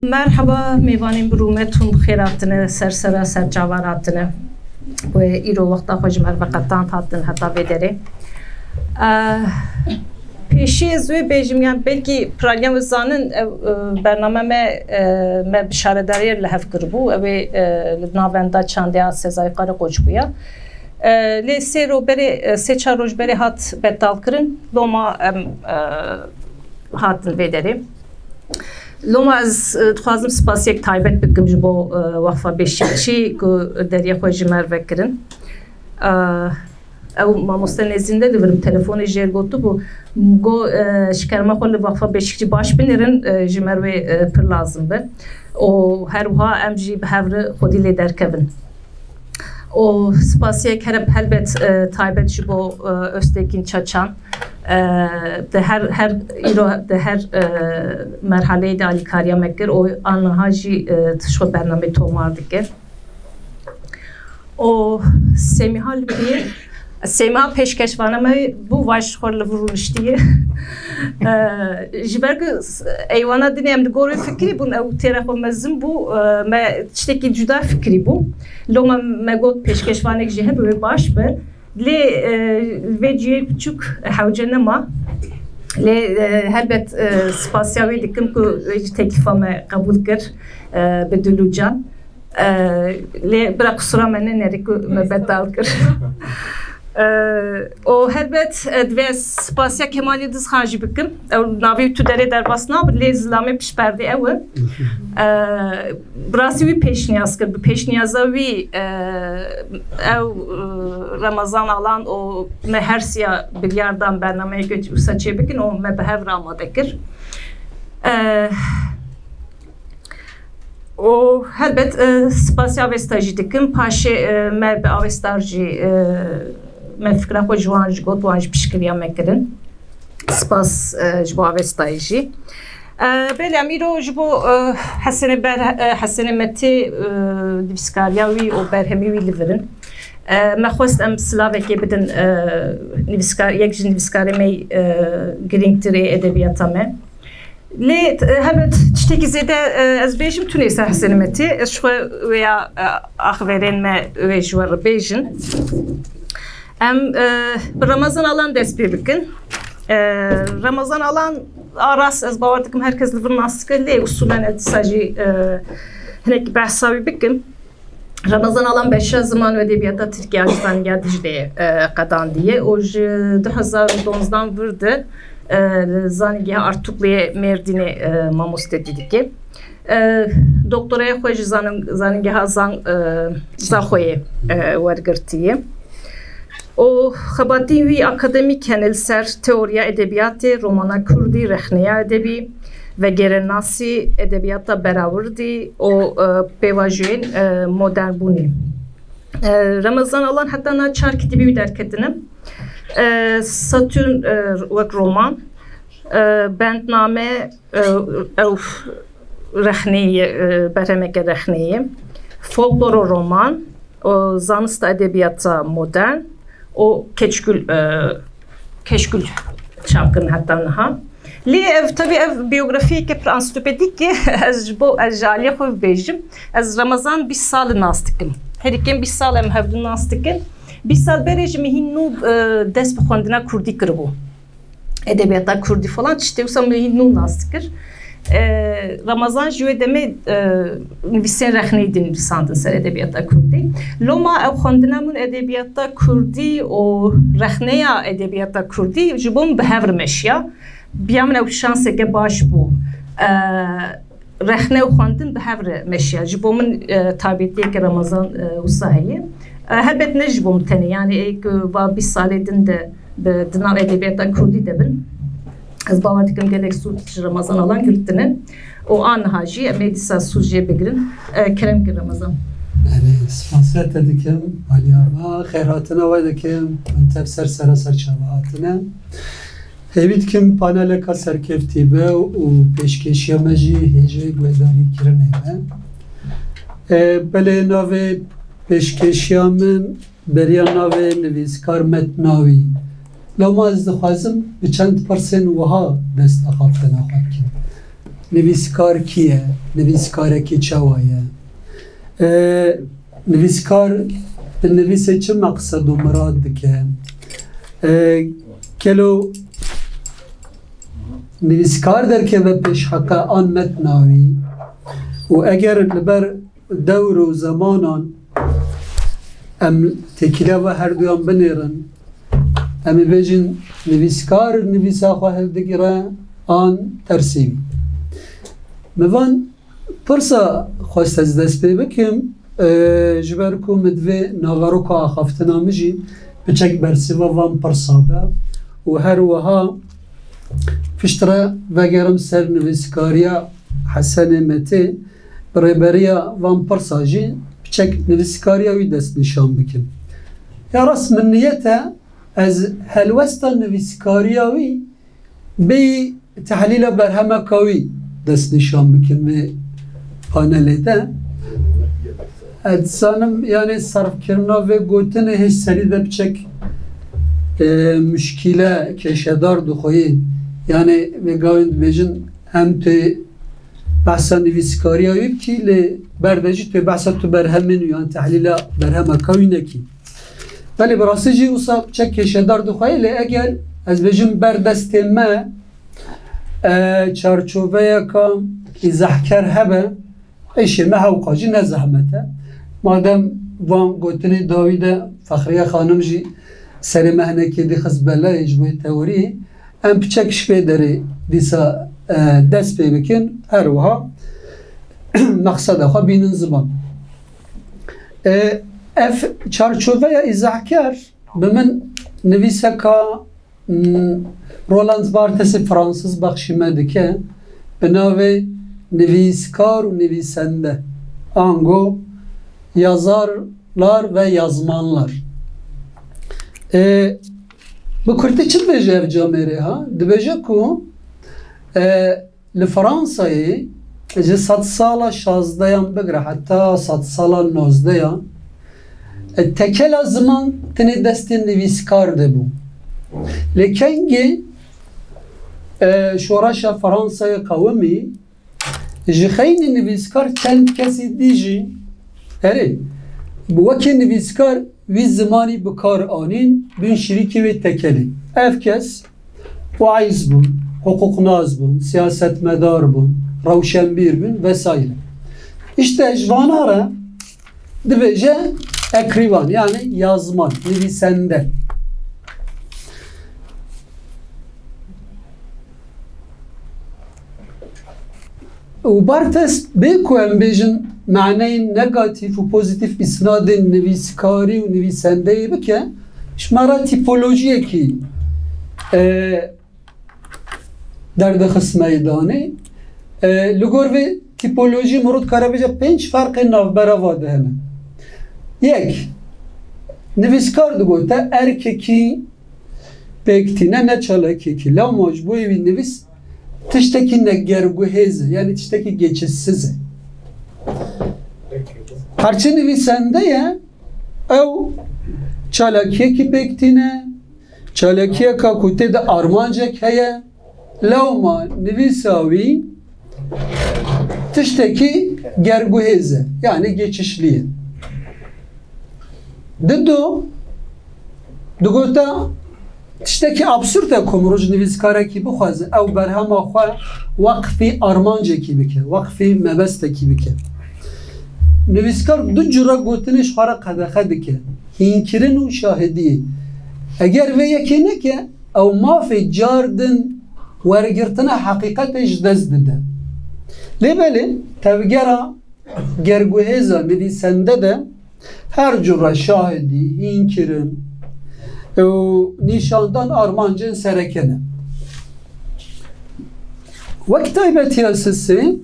Merhaba, میوانیم برومتون بخیر هاتنه سر جوار هاتنه و ایرو وقتا خوش مرفقتان هاتن حتا بدره پیشی زوی بیجیم یعنی بلکی پرالیم وزانن برنامه ما بشاره داری لحف کربو و ناوندا چنده سزای قاره قوچ بویا لی سه چار روز بری هات بدال کرن لوما هاتن بدره لوما از خوازم سپاسیک تایبت بکم جبو وقفا بشیچی که دریا خوش مرفق کرن او ماموستا نزینده دیورم تلفون جیر گوتو بو گو شکرما خود وقفا بشیچی باش بینیرن جمر و پر لازم به و هر وها امجی به هر خودی لی درکبن o spasiye kerep helbet taybet ji bo Öztekin Çaçan de her merhaleyi de alikariya mekir o anha jî tişo bername tomar dikir o semihal bir Sema peşkeşvanama bu başxorla vuruluşdiye jiberg eyvana dinleyem de goru fikri bun ev terafomazım bu me çteki juda fikri bu loma megot peşkeşvanek jihe böyle baş be le veciye küçük havcanama le helbet spasyavi dikim ku teklifame kabul kır bedulucan le bırak kusura mene nerik mebedal kır o helbet dve spasya Kemali Diz Hacı bikim navi tüdere derbasna bir lezlame pişperdi evi burası bir peşniyaz kır bir peşniyazavi ev Ramazan alan o mehersiya bir yerden bernameye götürüp saçı bikin o mebehev ramadekir o helbet spasya avestajı dikim paşe merbe avestajı me fikra xwe ji wan ji got wan ji piştgiriya me kirin spas ji bo avestayî belê em îro ji bo Hesenê Metê nivîskariya wî û berhemî wî li virin me xwest em silavekê bidin yek ji nivîskarê me girîngtirê edebiyata me lê helbet tiştekî zêde ez bêjim tu nêse Hesenê Metê ez ji xwe wêya axverên me wê ji we ribêjin em Ramazan alan dest pê bikin Ramazan alan aras ez bawer dikim herkes li vir nas dike lê usulen dîsa jî hinek behsa wî bikim Ramazan alan beşa ziman û edebiyata Tirkiye ji Zanîngeha Dicleyê qedandiye û ji 2012 vir de Zanîngeha Artukluyê Mêrdînê mamoste didike doktoraya xwe ji Zanîngeha Zaxoyê wergirtiye o xebatî wî akademîk li ser teoriya edebiyatê, romana Kurdî, rexneya edebî, vegerenasî, edebiyata Berawirdî û pêvajiyên modernbûnê. Ramazan alan heta na çar kitêbî wî derketine. Satürn wek roman, bendname ew rexneyê, berhemeke rexneyê, folkloro roman, zanista edebiyata modern, o keşkül çapkın hatta naha. Li ev tabi ev biyografik ke ansiklopedik ki ez jaliye xwe bêjim ez Ramazan 20 sal nastikim. Her ikim 20 sal em hevdin nastikin. 20 sal berê ji min nû dest bi xwendina Kurdî kiribû. Edebiyata Kurdî falan tiştê wisa min nû nastikir. Ramazan ji wê demê nivîsên rexneyî de nivîsandin ser edebiyata Kurdî. Loma ew xwendina min edebiyata Kurdî û rexneya edebiyata Kurdî ji bo min bi hev rimeşiya. Biya min ew şanseke baş bû. Rexne û xwendin bi hev rimeşiya. Ji bo min taybetiyeke Ramazan wisa heye. Helbet ne ji bo min tenê yani va 20 salê din de di nav edebiyata Kurdî de bin. Ez bawer dikim gelek sûd Ramazan alan girtine o anha jî em ê dîsa sûd jê bigirin kerem ki Ramazan. Spasiya te dikim aliyava xeyratina we dikim tev ser çava hatine hêvî dikim paneleka serkeftî be û pêşkeşiya me jî hêjeyek wêdarî kirinê me belê navê pêşkeşiya min beriya navê nivîskar Metnawî لو ما از دخوازم به چند پرسن وها دست اخافتن آخر کن نویسکار کیه؟ نویسکار کی چوایه؟ نویسکار نویسه چه مقصد و مراد دکه؟ کلو نویسکار در که و پیش حقا آن متناوی و اگر لبر دور و زمانان ام تکیله و هر دویان بنیرن امی بیجن نویسکار نویسا خواهد دگیره آن ترسیمی موان پرسا خواست از دست پی بکم جبرکو مدوی ناغارو که آخافتنا مجی بچک برسیوا وان پرسابه و هر وها فشتره وگرم سر نویسکاریا حسن مته بريبريا وان برساجي بچك نویسکاریا وی دست نشان بکن یا راست من نیته از هلوستا نویسکاریا وی بی تحلیل برهمه کاوی دست نشان بکن و پانلی ده ادسانم یعنی صرف کرنا و گوتن هش سری ده بچک مشکله کشدار دخوی یعنی و گاوند بیجن هم توی بحثا نویسکاری هایی که برداشتی توی بحثا تو برهمین یا تحلیل برهم کاوی نکی ولی براستی جی اوسا چک کشدار دخوایی لی اگر از بیجن بردست ما چارچوبه کام ازحکر هبه ایشه ما هاوقا جی نزحمته مادم وان گوتنی داوید فخریه خانم جی سر مهنکی دی خز بلا اجبوی تاوری ام بچک شپی داری دیسا دست پی بکن هر وها مقصد خواه بینن زبان اف چارچوبه یا ازحکر به من نویسه که رولاند بارتس فرانسیس بخشیمه دکه به نوع نویسکار و نویسنده آنگو yazarlar ve yazmanlar. Bu kurti çi dibêje ev camêrê ha? Dibêje ku li Fransayê ji sed sala şazdeyan bigire heta sed sala nozdeyan tekela ziman tinê destên nivîskar dibû. Lê kengî şoreşa Fransayê qewimî ji xeynî nivîskar çend kesî dî jî Eri, bu vaki nivîskar wî zimanî bi kar anîn bin şirîkî wê tekeli. Ev kes waiz bûn, hukuknaz bûn, siyasetmedar bûn, rewşenbîr bûn vesaire. İşte ji vana re dibêje ekrivan yani yazman, nivîsende. û Bartes bê ku em bêjin معنی نگاتیف و پوزیتیف اسناد نویسکاری و نویسندهی بکن شمارا تیپولوژیه کی در دخص میدانه لگور و تیپولوژی مرود کاره بجا 5 فرق نافبره واده همه یک نویسکار دگو تا ارککی بکتینه نه چالاکی کی لا مجبوی وی نویس تشتکی نگرگوهیزه یعنی تشتکی geçişsize Harçı nivîsende ye ew çalakiyekî bektîne çalakiyeka ku tê de armancek heye lewma nivîsa wî tiştekî gerguhêz e yani geçişlî ye dido digota tiştekî absürt e ku miroj nivîskarekî bixwaze ew berhema xwe waqfî armancekî bike waqfî mebestekî bike Nivîskar du cura gotinê ji xwe re qedexe dike hînkirin û şahidiyê eger vê yekê neke ew mafê car din wergirtina heqîqetê ji dest dide lêbelê tevgera gerguhêza nivîsende de her cura şahidî hînkirin û nîşandan armancên serekene wek taybetiya sisê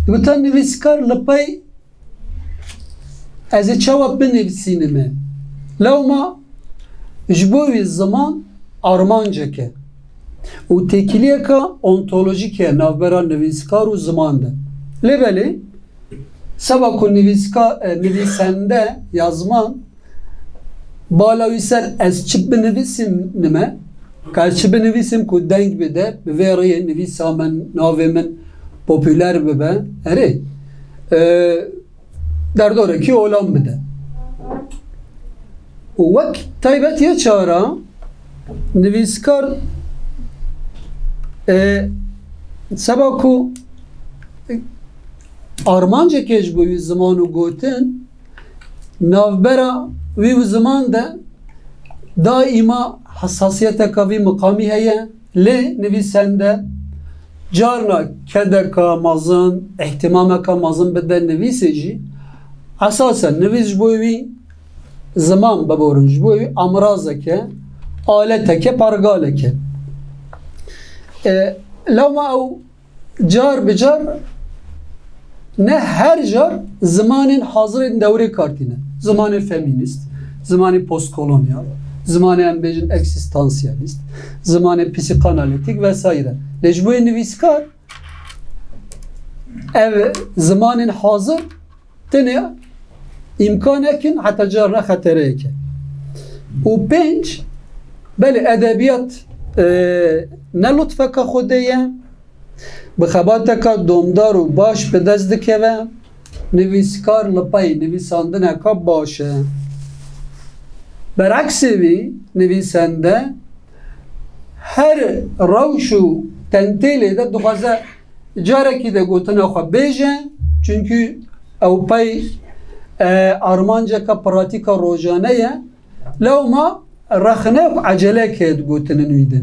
Gutan nivîskar li pey ez ê çawa binivîsînime lewma ji bo wî ziman armancek e û têkiliyeka ontolojîk e navbera nivîskar û ziman de lêbelê seba ku nivîsende yazman bala wî ser ez çi binivîsînime Kaçı benivisim ku denk bide, veri nivisa men, navê min popüler bibe, erê derdorekî olam bide. Wek taybetiye çara nivîskar seba ku armancekê ji bo wî ziman û gotin navbera wî ziman de daîma hassasiyeteka wî miqamî heye lê nivîsende carna kedeka mezin ihtimameka mezin bide nivîsê jî esasen nivîs ji bo wî zaman biborin ji bo wî amrazeke aleteke pergaleke lewma ew car bi car ne her car zamanên hazirên dewrê kartîne zamanê feminist zamanê postkolonyal zamanê em bêjin eksistansiyalist zamanê psikanalitik vesaire lê ji bo wê nivîskar ev zamanên hazir tenê imkanekin heta car re xetereyeke û pênc belê edebiyat ne lutfeka xwedê ye bi xebateka domdar û baş bi dest dikeve nivîskar li pey nivîsandineka baş e bereksê wî nivîsende her rewş û tentêlê de dixwaze carekî de gotina xwe bêje çünkü ew pey armanceka pratika rojane ye lewma rexne û eceleke digotinin wî de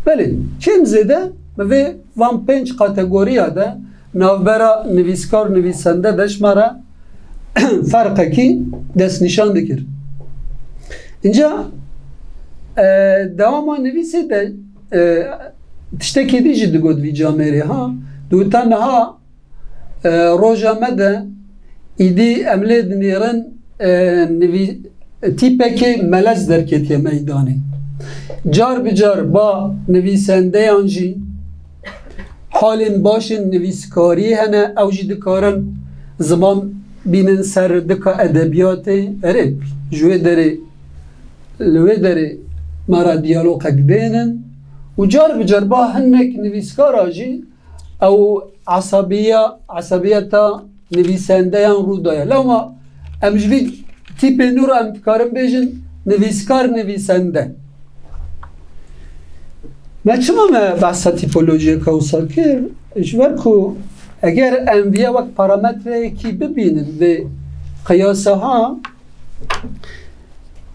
belê kêm zêde vê van pênc kategoriya de navbera nivîskar nivîsende de ji me re ferqekî destnîşan dikir. Înca dewama nivîsê de tiştekî dî jî digot vî camerê ha dûta niha roja me de îdî em lê dinêrin tîpekê melez derketiye meydanê car bi car ba nivîsendeyan jî halên başên nivîskariyê hene ew jî dikarin ziman bînin ser dika edebiyatê erê ji wê derê li wê derê me re diyalogek bênin û car bi car ba hinek nivîskara jî ew esabiyeta nivîsendeyan rû daye lewma em ji vî tîpê nû re em dikarin bêjin nivîskar nivîsende me çima me behsa tîpolojiyeka wisa kir ji ber ku eger em vîya wek parametreyekî bibînin vê qiyaseha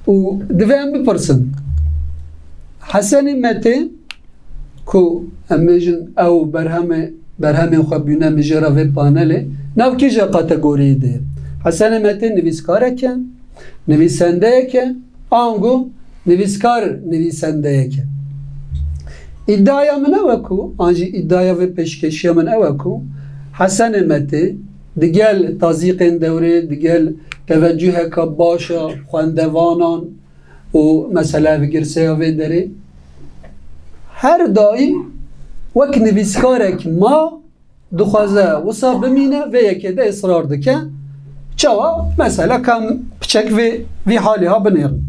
û divê em bipirsin Hesenê Metê ku em bêjin ew berhemên xwe bûne mijara vê panelê nav kîje kategoriyê de ye Hesenê Metê nivîskarek e nivîsendeyek e ango nivîskar nivîsendeyek e İddiaya min ew e ku an jî îddiaya vê pêşkeşiya min ew e ku Hesenê Metê digel tazîqên dewrê digel teveccüheka başa xwendevanan û mesela vigirseya vê derê her daîm wek nivîskarek ma dixwaze wisa bimîne vê yekê de ısrar dike çawa mesela kam piçek vê halê ha binêrin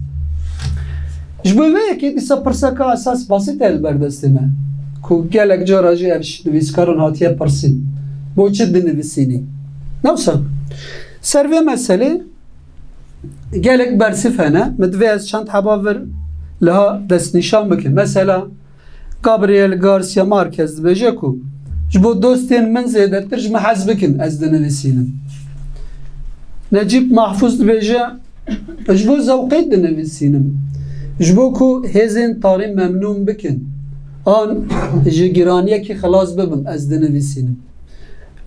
ji bo vê yekê dîsa pirseka esas basit el berdestê me ku gelek cara jî ev nivîskaran hatiye pirsîn bo çi dinivîsînî newsa ser vê meselê gelek bersîv hene min divê ez çend heba vir liha destnîşan bikim mesela Gabriel Garcia Marquez dibêje ku ji bo dostên min zêdetir ji me hez bikin ez dinivîsînim Necip Mahfuz dibêje ji bo zewqê dinivîsînim ji bo ku hêzên tarî memnûn bikin an ji gîraniyekî xilas bibim ez dinivîsînim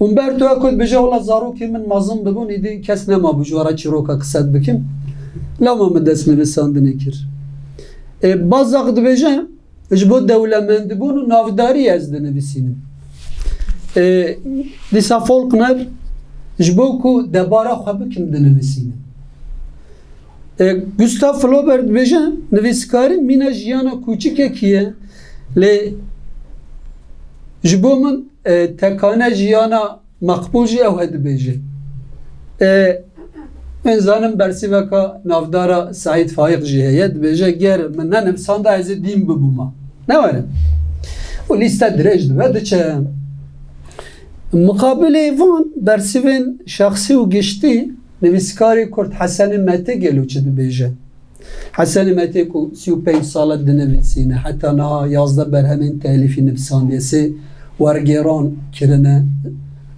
Umberto Eco dibêje wala zarokê min mezin bibûn îdî kes nemabû ji wara çîroka qised bikim lewma min destnivîsandinê kir Bazaq dibêje ji bo dewlemendibûn û navdariyê ez dinivîsînim dîsa Faulkner ji bo ku debara xwe bikim dinivîsînim Gustav Flaubert dibêje nivîskarî mîna jiyana kûçikekî ye lê ji bo min tekane jiyana maqbûl jî ew hedibêje انزانم برسی وکا نافدارا سعید فایق جهیت بجه گر من ننفسان دا از دین ببوما نواره و لیسته درج دو ده چه مقابل وان برسیون شخصی و گشتی نویسکاری کرد حسن مته گلو چه دو بجه حسن مته کو 35 سالت دنویسینه حتی نه 11 برهمین تالیفی نفسانیسی ورگیران کرنه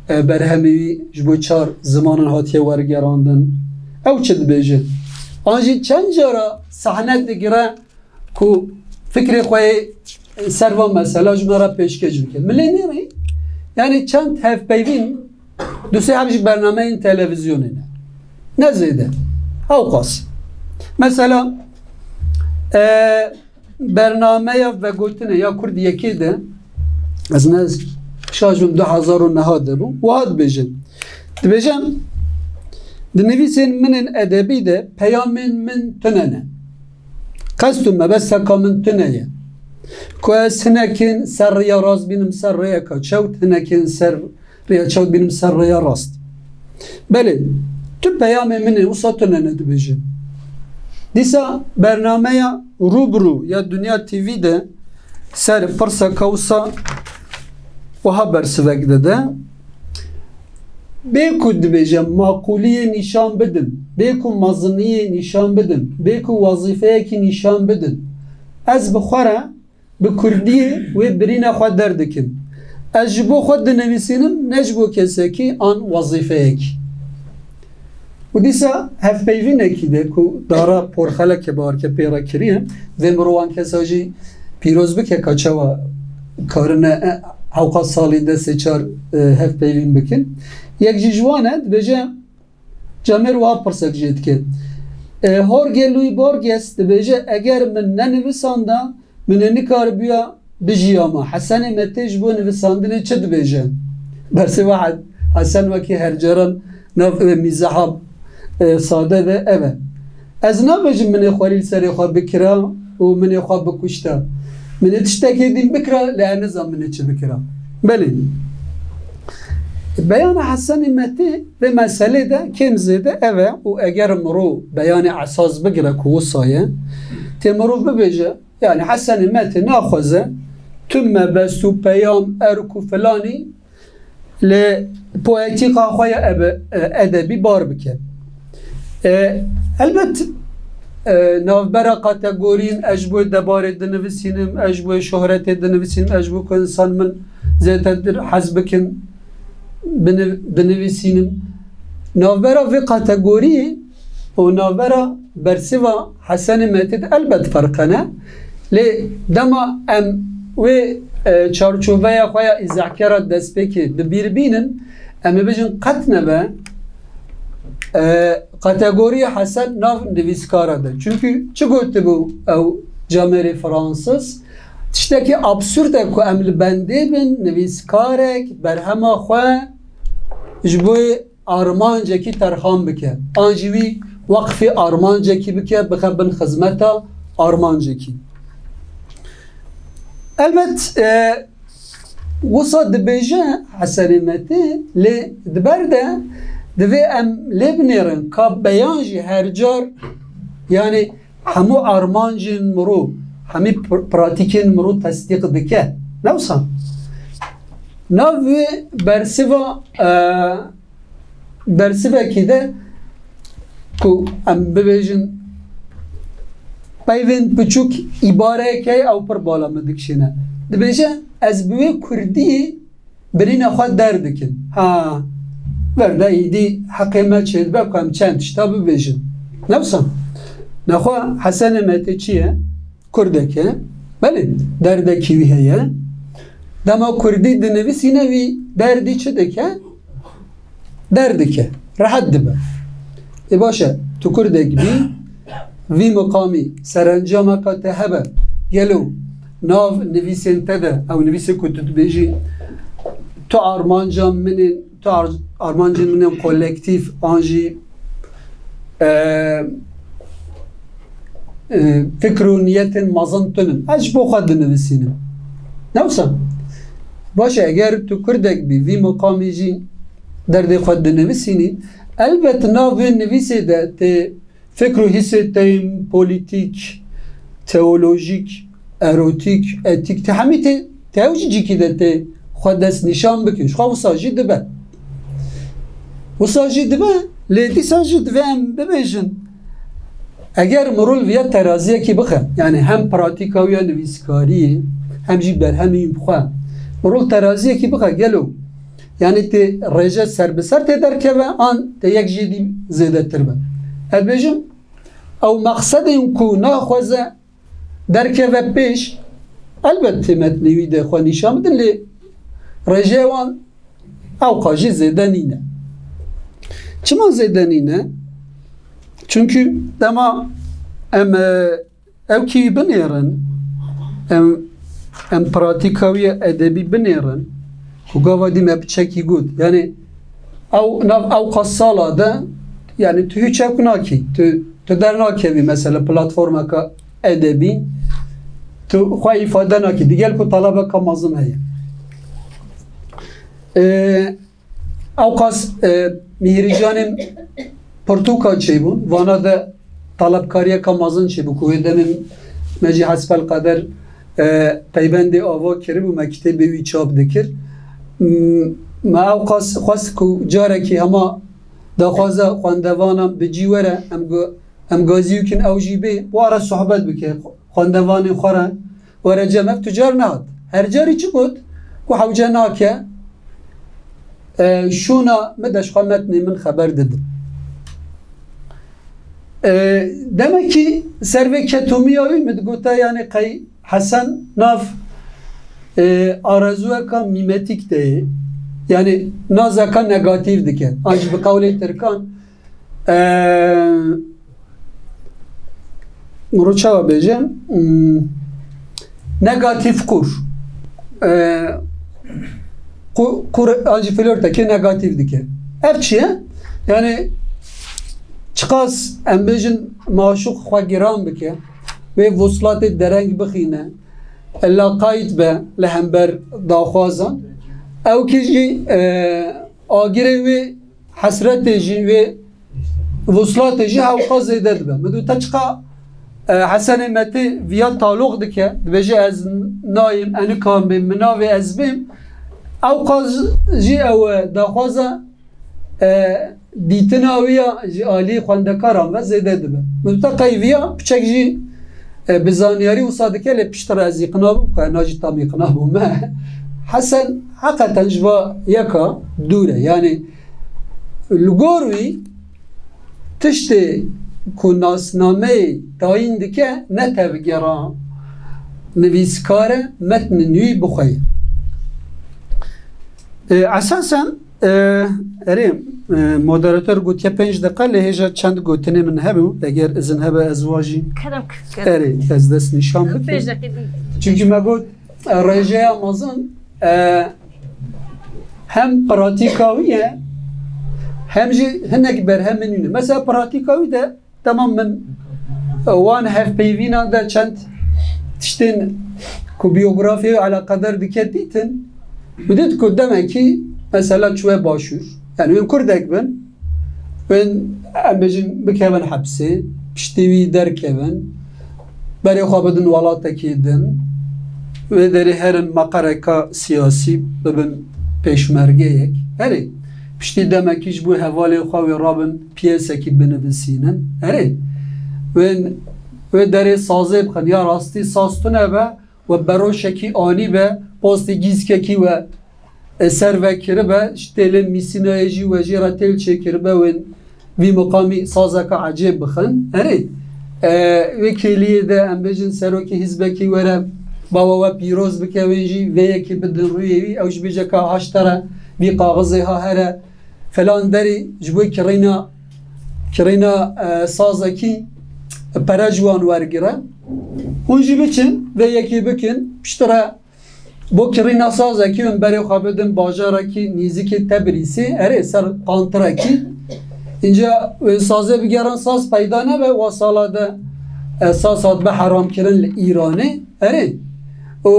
برهمی جبو 4 زمان هاتیه ورگیراندن او چه دبیجه آنجی چند جارا صحنه دیگره کو فکر خواه سروان مثلا جمعه پیشکش بکن ملی نیمی یعنی چند هف پیوین دوسته همش برنامه این تلویزیونه نه زیده او قاس مثلا برنامه یا و گوتنه یا کرد یکی ده از نز شاجم 2009 ده بو واد بیجن دبیجم دنویسین من ادبی ده پیامین من تننه قصدم بس من تنه که سنکین سر ریا راست بینم سر ریا که چوت هنکین سر ریا چوت بینم سر ریا راست بله تو پیام من اوسا تننه دبیجن دیسا برنامه روبرو یا دنیا تیوی ده سر پرسا کوسا و ها برسوک ده بیکو دبیجم ماقولیه نشان بدم بیکو مزنیه نشان بدم بیکو وظیفه کی نشان بدم از بخوره به کردیه و برین خود دردکم از جبو خود دنویسینم نجبو کسی کی آن وظیفه کی و دیسا هف پیوینه کی ده که دارا پرخلق که بار که پیرا کریم و مروان کساجی پیروز بکه کچه و کارنه اوقات سالی ده 3-4 هف پیوین بکن یک جوانه بجه جامر و پرسک جید که هر گلوی بارگست بجه اگر من ننویسانده من نکار بیا بجیاما حسن متیج بو نویساندنه چه بجه برسی واحد حسن وکی هر جران نف میزحاب ساده ده اوه از نبجم من خوالیل سری خواه بکرم و من خواه بکشتم من تشتاکی دیم بکرم لعنه زمانه چه بکرم بله بیان حسن متی به مسئله ده کم زیده اوه و اگر مرو بیان اساس بگیره که وصایه تمرو ببیجه yani حسن متی ناخوزه تم بسو پیام ارکو فلانی لپویتیقا خواه ادبی بار بکن البته نوبرا کاتگورین اجبو دبار دنویسینم اجبو شهرت دنویسینم اجبو که انسان من زیادتر حزب کن بنویسینم نوبرا و کاتگوری و نوبرا برسیوا حسن متید البته فرقنه لی دما ام و چارچوبه خواه ازعکرات دست بکی دبیر بینن اما بجن قطنه به کاتگوری حسن ناو نویسکاره ده چونکه چه گوته بو او جامعه فرانسیس تشتکی ابسورده که امل بنده بین نویسکارک بر همه خواه جبوی آرمانجه کی ترخان بکه آنجوی وقفی آرمانجه کی بکه بخبن خدمتا آرمانجه کی البته وصل دبیجه حسنیمتی لی دبرده دوی ام لبنیرن که بیانجی هر جار یعنی همو آرمانجین مرو همی پراتیکین مرو تصدیق دکه نوسان نوی برسیوا کی ده که ام ببیجن پیوند بچوک ایباره که او پر بالا مدکشینه دبیجه از بوی کردی برین خود دردکن ها ورده ایدی حقیمت شد بکنم چند تا ببیجن نفسم نخواه حسن متی چیه؟ کرده که بله درده کیوی هیه دما کردی دنویسی نوی دردی چه دکه؟ درده که راحت دبه ای باشه تو کرده بی وی مقامی سرانجام که هبه یلو ناو نویسین تده او نویسی کتود بیجی تو آرمانجام منین تو آرمانجان منیم کولکتیف آنجی فکر و نیت مازن تنم اج بو خود نویسینم نوسم باشه اگر تو کردک بی وی مقامی جی درد خود نویسینی elbet nav nivîsê de tê fikr û hîsê te polîtîk, teolojik, erotik, etik te hemî tê ew jî cîkî de tê xwe dest nîşan bikin. Ji xwe wisa jî dibe. Wisa jî dibe, lê dîsa jî divê em bibêjin eger mirov viya teraziyekî bixe, yani hem pratika wî ya nivîskariyê hem jî berhemî xwe mirov teraziyekî bixe gelo yani tê rêje serbiser tê derkeve an tê yek jî dî zêdetir be. Ez bêjim ew meqsedên ku naxweze derkeve pêş elbet tê metnê wî de xwe nîşan bidin lê rêjê wan ewqa jî zêde nîne. Çima zêde nîne? Çünkü dema em evkî binêrin em pratika wî edebî binêrin û gava dî me biçekî got yani ew nav ewqa sala de yani tu hiç ew nakî tu dernakevî mesela platformeka edebî tu xwe îfade nakî digel ku talebeka mezin heye ewqas mihîrîcanên Portuka çêbûn, vana de talepkariyeka mezin çêbû ku wê demin me jî hesbel qeder peybendê ava kiribû me kitêbê wî çap dikir. Me ew qas xwest ku carekî hema daxwaza xwendevanan bi cî were em gazî bikin ew jî bê wara sohbet bike xwendevanê xwe re were cem ev tu car nehat. Her carî çi got ku hewce nake şûna me de ji xwe metnê min xeber didim. Demek ki serve ketumiya wî min digota yani qey Hesen nav arazueka mimetik de yani nazaka negatif dike. Anj bi qawlê Tirkan Muruçava bêjim negatif kur anj flörtekî negatif dike. Ev çi ye? Yani çıkas em bêjin maşuk xwe giran bike wê vuslatê dereng bixîne laqayt be li hember daxwazan ew kî jî agirê wê hesretê jî wê vuslatê jî hewqa zêde dibe. Min te çiqa Hesenê me tê viya taloq dike dibêje ez nayêm enikam bêm min navê ez bêm ewqa jî ew daxwaza dîtina wî ya ji aliyê xwendekaran ve zêde dibe. Min te qeyviya piçek jî bi zaniyarî wisa dike lê piştre ez îqna bûm ku na jî tam îqna bûm me. Hesen heqeten ji va yeka dûr e yani li gor wî tiştê ku nasnameyê tayîn dike ne tevgera nivîskar e metnên wî bixwe. Esasen erê moderatör gotiye 5 deqa lê hêja çend gotinê min hebû eger izin hebe ez wajî erê ez dest nîşan bikim çünkü me got rêjeya mezin hem pratika wî ye hem jî hinek berhemên wî ne. Mesela pratika wî de tamam min wan hevpeyvînan de çend tiştên ku biyografiyê alaqedar dike dîtin bidît ku demekî mesela çûye başûr yani wên Kurdek bin wên em bêjin bikevin hepsê piştî wî derkevin berê xwe bidin welatekî din wê derê herin meqereka siyasî bibin pêşmergeyek herê piştî demekî ji bo hevalê xwe wê rabin piyêsekî binivîsînin herê wê derê sazê bixin ya rastî saz tune be we beroşekî anî be postê gîzkekî we eser vekiribe têlên mîsînayê jî we jî re têl çêkiribe wên vî miqamî sazeka ecêb bixin herê wê kêliyê de em bêjin serokê hîzbekî were bawe we pîroz bike wê jî vê yekî bidin rûyê wî ew ji bêjeka heştere vî kaxizê ha here falan derê ji bo kirêna sazekî pere ji wan wergire hûn jî biçin vê yekî bikin piştre bo kirîna sazekî min berê xwe bidin bajarekî nîzîkê Tebrîsê erê ser qantirekî înca wê sazê bigeran saz peyda nebe wa sala de saz hat be heramkirin li Îranê erê û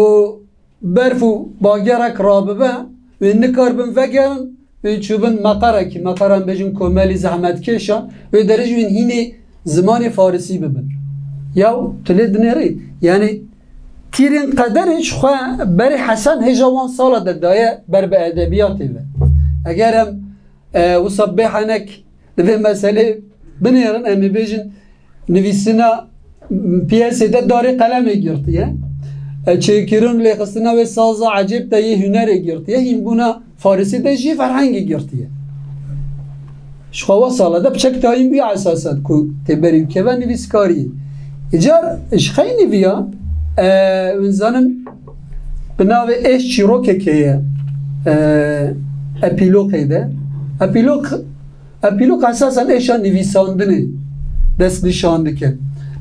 berf û bagerek rabibe wê nikarbin vegerin و چوبن مقره کی مقرن بجن کوملی زحمت کشان و درجه این هینه زمان فارسی ببن یا تلید نری یعنی تیرین قدرش خواه بری حسن هجوان ساله دایه بر به ادبیاتی و اگر هم وصبح هنک دوی مسئله بنیرن امی بیجن نویسینا پیاسی داری قلم گرتیه چیکرون لیخستنا و سازا عجیب تا یه هنر گرتیه این بونا فارسی ده جی فرهنگی گرتیه شخوا ساله ده بچک تا این بیا اساسات کو تبریم که و نویسکاری اجار اشخی نویا انسانن بناو ايش چیروکه که اپیلوگه ده اپیلوگ اساسا ایشان نویساندنه دست نشانده که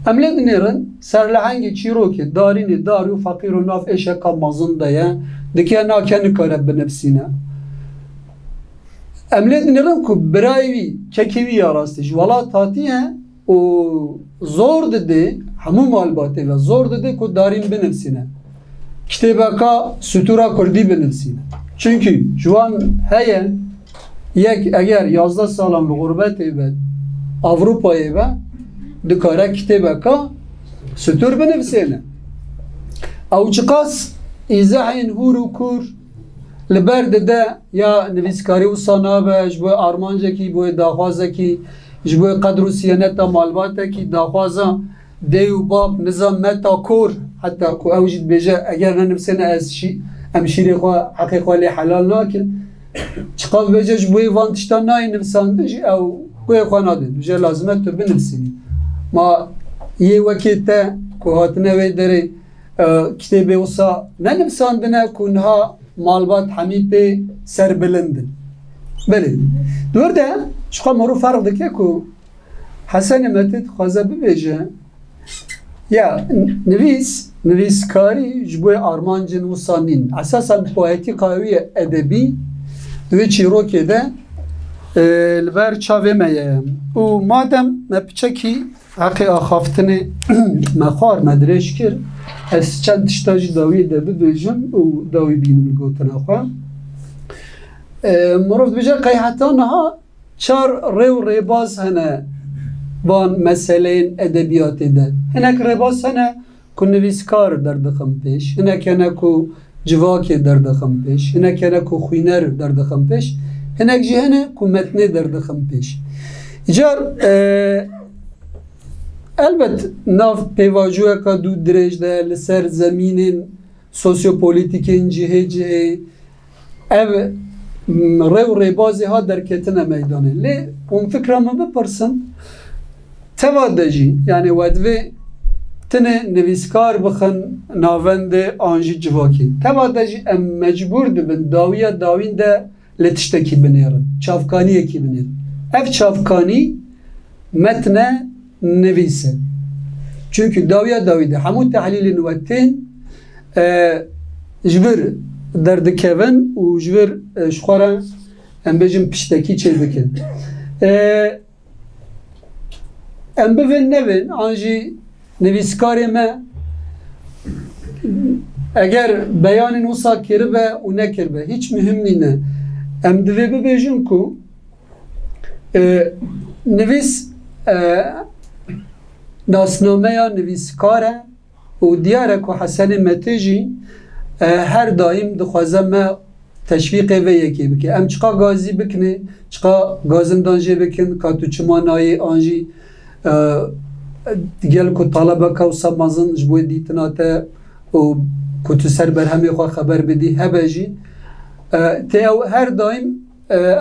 امله دنیرن سرلهنگی چیروکه دارینی داریو فقیر و ناف ایشه کامازن دایه دکیه ناکنی کاره بنفسینه امله دنیرن که برایوی چکیوی یاراستیش ولا تاتیه و زور دده همو مالباته و زور دده که دارین بنفسینه کتابه که ستورا کردی بنفسینه چونکه جوان هیه یک اگر 11 سالم به غربتی به اروپایی به دکاره کتابه که ستور بنفسینه او چقاس ایزاحین هور و کور لبرد ده یا نویسکاری و سانابه جبوی آرمانجه کی بوی داخوازه کی جبوی قدر و سیانتا مالباته کی داخوازه دیو باب نظام متا کور حتی که اوجید بیجه اگر ننفسینه از امشیری خواه حقیقه لی حلال ناکن چقدر بیجه جبوی وانتشتان نای نفسانده جی او گوی خواه ناده بیجه لازمه تو بنفسینی ما یه وقت تا که هاتنه وی داره کتابی وصا ننفساندنه کنها مالبات حمی پی سر بلندن بله دورده شخواه مرو فرق دکه که حسن متد خوازه ببیجه یا نویسکاری جبوی آرمانجن و سانین اساسا پویتی قوی ادبی دوی چیروکی ده لبر چاوه میه و مادم مپچکی حقی آخافتنی مخار مدرش کرد از چند تشتاجی داوی ده ببیجم و داوی بینم گوتن آخواه مروفت بجا قیحتان ها چار ری باز هنه بان مسئله ادبیاتی ده هنک رباس هنه که نویسکار در دخم پیش هنک هنه که جواکی در دخم پیش هنک هنه که خوینر در دخم پیش هنک جی هنه که متنی در دخم پیش اجار البت ناف پیواجوه که دو درج ده لسر زمین سوسیوپولیتیکین جهه او ریبازی ها در کتنه میدانه لی اون فکرامه بپرسن توادجی یعنی ودوی تنه نویسکار بخن ناوند آنجی جواکی توادجی ام مجبور دبن داوین ده لتشتکی بنیرن چافکانی اکی بنیرن اف چافکانی متنه نویسه چونکه داویده همون تحلیل نوتین جبر دردکون و جبر شخوره ام بجم پشتکی چه بکن ام بفن نبین آنجی نویسکاری ما اگر بیان نوسا کربه و نکربه هیچ مهم نینه ام دوی ببیجم که نویس ناسنامه یا نویسکاره و دیاره که حسن متیجی هر دایم دخوازه ما تشویق و یکی بکن ام چقا گازی بکنه چقا گازندانجی بکن که تو چمانایی آنجی دیگل که طالبه که و سمازن جبوی دیتناته و که تو سر برهمی خواه خبر بدی هبه جی تیو هر دایم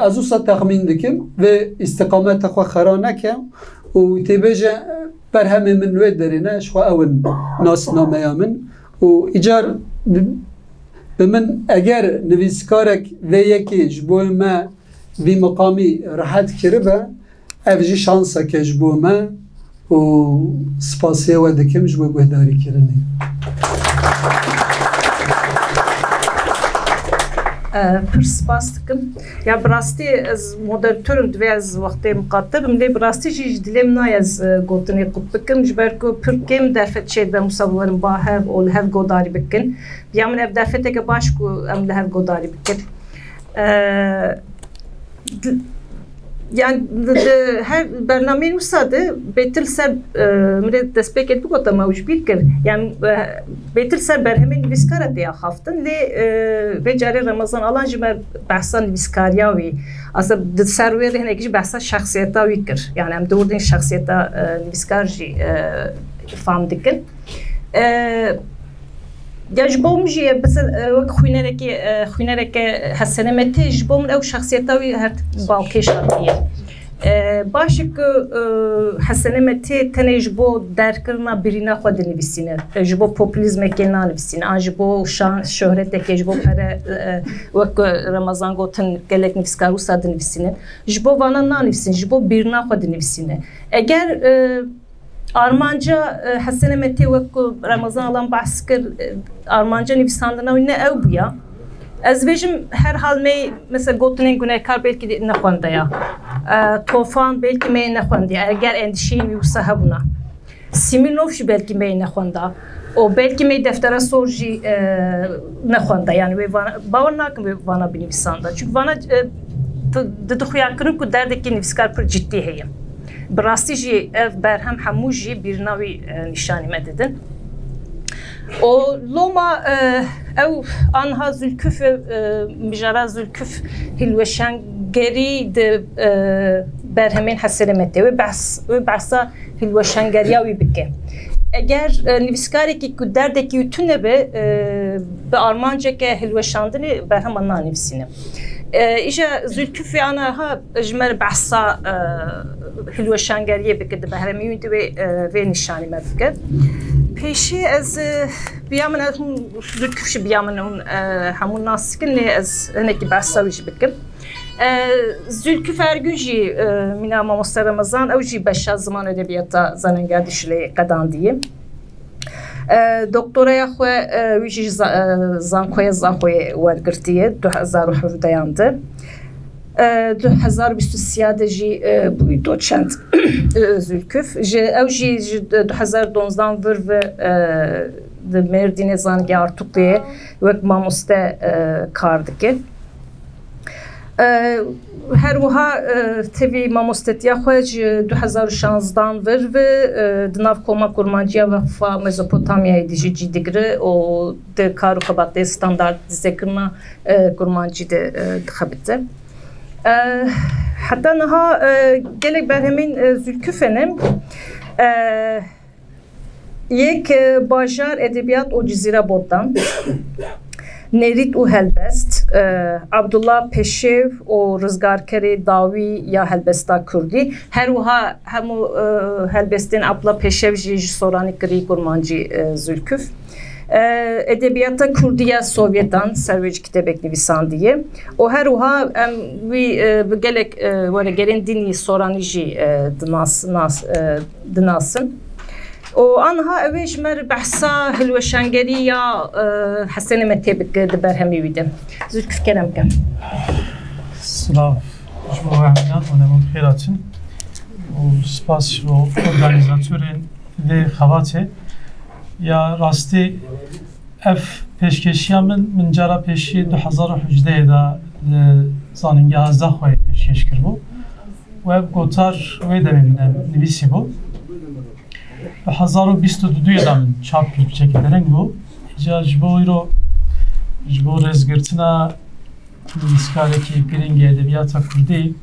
از او سا تخمین دکم و استقامت خواه خرانه کم و تیبیجه برهمی من وید دارینه شخواه اول ناس نامه من و ایجار بمن اگر نویسکارک و یکی جبوی ما وی مقامی راحت کربه افجی شانسه که جبوی ما و سپاسیه و دکم جبوی گوهداری کرنه پر سپاس دکم یا براستی از مدرتورم دوی از وقتی مقاطبم لی براستی جیج دلیم نای از گوتنی قب بکم جبرکو پر کم درفت شید به مصورم با هف و لحف گوداری بکن بیامن اف درفت که باش کو ام لحف گوداری بکن yani her برنامه وساده بیتل سر مرد دست بکرد بگویم موجود کرد yani بیتل سر برهمه نویسکار دیا خوافتن لی به جاری رمضان الان جمر بحثا نویسکاریاوی اصلا سروی رهنه کیش بحثا شخصیتاوی کر yani هم دوردین شخصیتا نویسکارجی فهم دکن یا جبوم جیه بس وقت خوینه که حسنه مته جبوم او شخصیتاوی هر باوکش هاتیه باشه که حسنه مته تنه جبو درکرنا برینا خود نویسینه جبو پوپولیزم که نویسینه جبو شهرت که جبو پر وقت رمضان گوتن گلک نویسکارو ساده نویسینه جبو وانا نویسینه جبو برینا خود نویسینه اگر Armanca Hasan Mete وقت Ramazan alan bahs kır Armanca nivîsandina wî ne ew bûya ez bêjim her hal me mesela gotinên gunehkar belki ne xwendiya Tofan belki me ne xwendiya eger endişeyî wî wisa hebûna Simirnov jî belki me ne xwenda o belki me deftera sor jî ne xwenda yani wê bawer nakim wê vana binivîsanda çünkü vana dixuyakirin ku derdekî nivîskar pir ciddî heye براستی جی برهم هموجی بیرناوی نشانی مددن. O loma ev anha zülküf mijara zülküf hilveşengeri de berhemen haselemette ve bahsa hilveşengeriyavi bike. Eğer nivskari ki derdeki ütüne be Armanca ke hilveşandını berhem anna nivsine. İşte zülküf ve ana ecmer bahsa hilveşangeriye bike de berhemiydi ve nişani mevke. Peşi az biyamın zülküfşi biyamın hamun nasıkin le az neki bahsa viş bike. Zülküf ergüji mina mamosta Ramazan evji beşa zaman edebiyata zanengerdişle kadan diye. Doktoraya xwe wî zankoya zaxoyê wergirtiye 2017 yandı. 2023 de jî bû doçent Zülküf. Ji ew jî 2012 vir ve di Mêrdînê zanîngeh Artukliyê wek mamoste kar dike. Her wiha tevî mamostetiya xwe ji 2016 vir ve di nav koma kurmanciya Vefa Mezopotamyayê de jî cî digire û di kar û xebatê standard dizekirina kurmancî de dixebite. Heta niha gelek berhemên Zülküfê yek bajar edebiyat û Cizîra Botan Nerit û helbest, Abdullah Peşev û rizgarkerê dawî ya helbesta Kurdî. Her wiha hemû helbestên Abdullah Peşev jî ji soranî kirî kurmancî Zülküf. Edebiyata Kurdî ya Sovyetan servêj kitêbek nivîsandiye. O her wiha em wî bi gelek wergerên dînî soranî jî dinasin. O anha evş mer bahsa hilveşangeri ya Hasan Mete bike de berhemî wî de. Zülküf kerem ke. Slav. Jbo hamdan onemon xêratin. O spas ro organizatörên ve xevatê ya rastî ev pêşkeşiya min cara pêşî 2017 da zanîngeha Zaxoyê pêşkeş kirbû. We ev gotar wê demê min nivîsî bû. 2022 da min çap kir çekildereng bû. Îca ji bo îro ji bo rêzgirtina nivîskarekî girîngê edebiyata Kurdî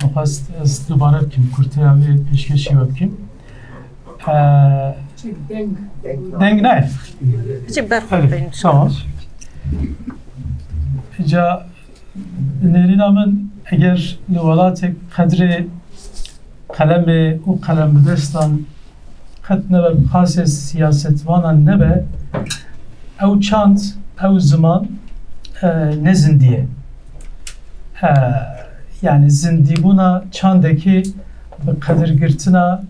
dixwest ez dubare bikim kurteya wê pêşkêşî we bikim. Deng ne? Tamam. Îca nêrîna min eger li welatek qedrê qalemê û qelembidestan qet nebe xasê siyasetvanan nebe ew çand ew ziman ne zindiye yani zindîbûna çandekî bi qedirgirtina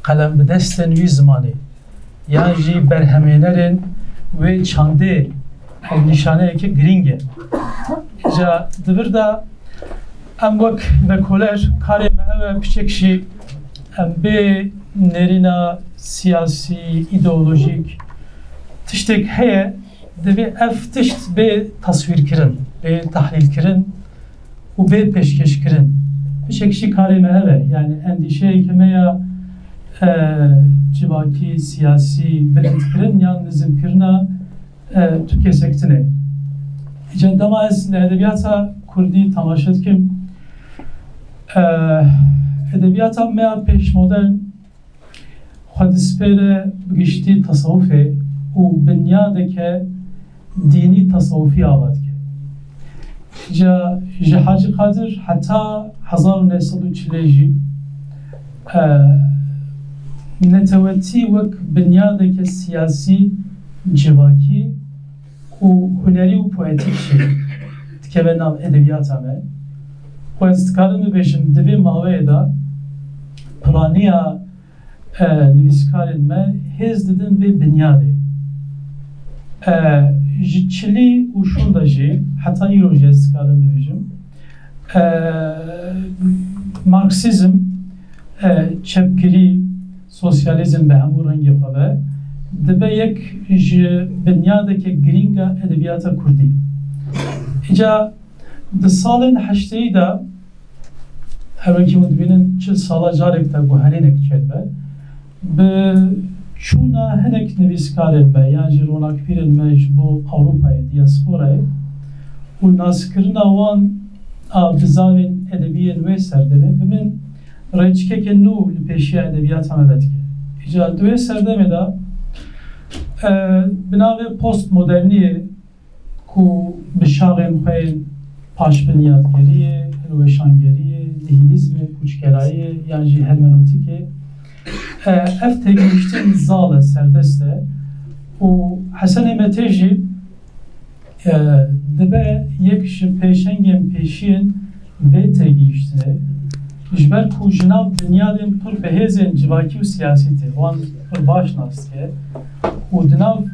qelembidestên wî zimanê yan jî berhemênerên wê çandê nîşaneyekî girîng e îca divir da em wek vekoler karê me ew e piçek jî em bê nerîna siyasî îdeolojîk tiştek heye divê ev tişt bê tasvîrkirin bê tahlîlkirin و به پیشکش کردن بشکشی کاری مهره یعنی اندیشه که میا جواکی سیاسی بلند کردن یا نظم کردن تو کسکتنه ایجاد دما از ادبیات کردی تماشاد که ادبیات میا پیش مدرن خود سپر بگشتی تصوفه و بنیاده که دینی تصوفی آباد که جا حاج قادر حتی 1940 نتوتی وک بنیاده که سیاسی جواکی و هنری و پویتیک شد که به نام ادبیات همه و استکارم ببیشن دوی ماوه دا پلانیا نویسکارین ما هز ددن به بنیاده چلی و شونده جی حتی ایرو جی استکارم ببیشم مارکسیزم چپگیری سوسیالیزم به همون رنگی خواه دبه یک بنیاده که گرینگ ادبیات کردی اینجا ده سال هشتهی دا هرون که مدبینن چه سالا جارک تا گوهرینک چید به چونا هنک نویسکارن به یعنی روناک پیرن مجبو اوروپای دیاسپورای و ناسکرن آوان بزاوین ادبیین وی سرده به من ریچکه که نو لپیشی ادبیات همه بد که اینجا دوی سرده می دا بناوی پوست مدرنیه که بشاقیم خوین پاش بنیادگریه هلوشانگریه نهیلیزم کوچکراییه یعنی هرمنوتیکه اف تگیشتن زال سردسته و حسن متیجی دبه یک پیشنگیم پیشین و تگیشتنه جبر کو جناب دنیا دیم پر بهزن جواکی و سیاسی ته وان پر باش ناست که و دناب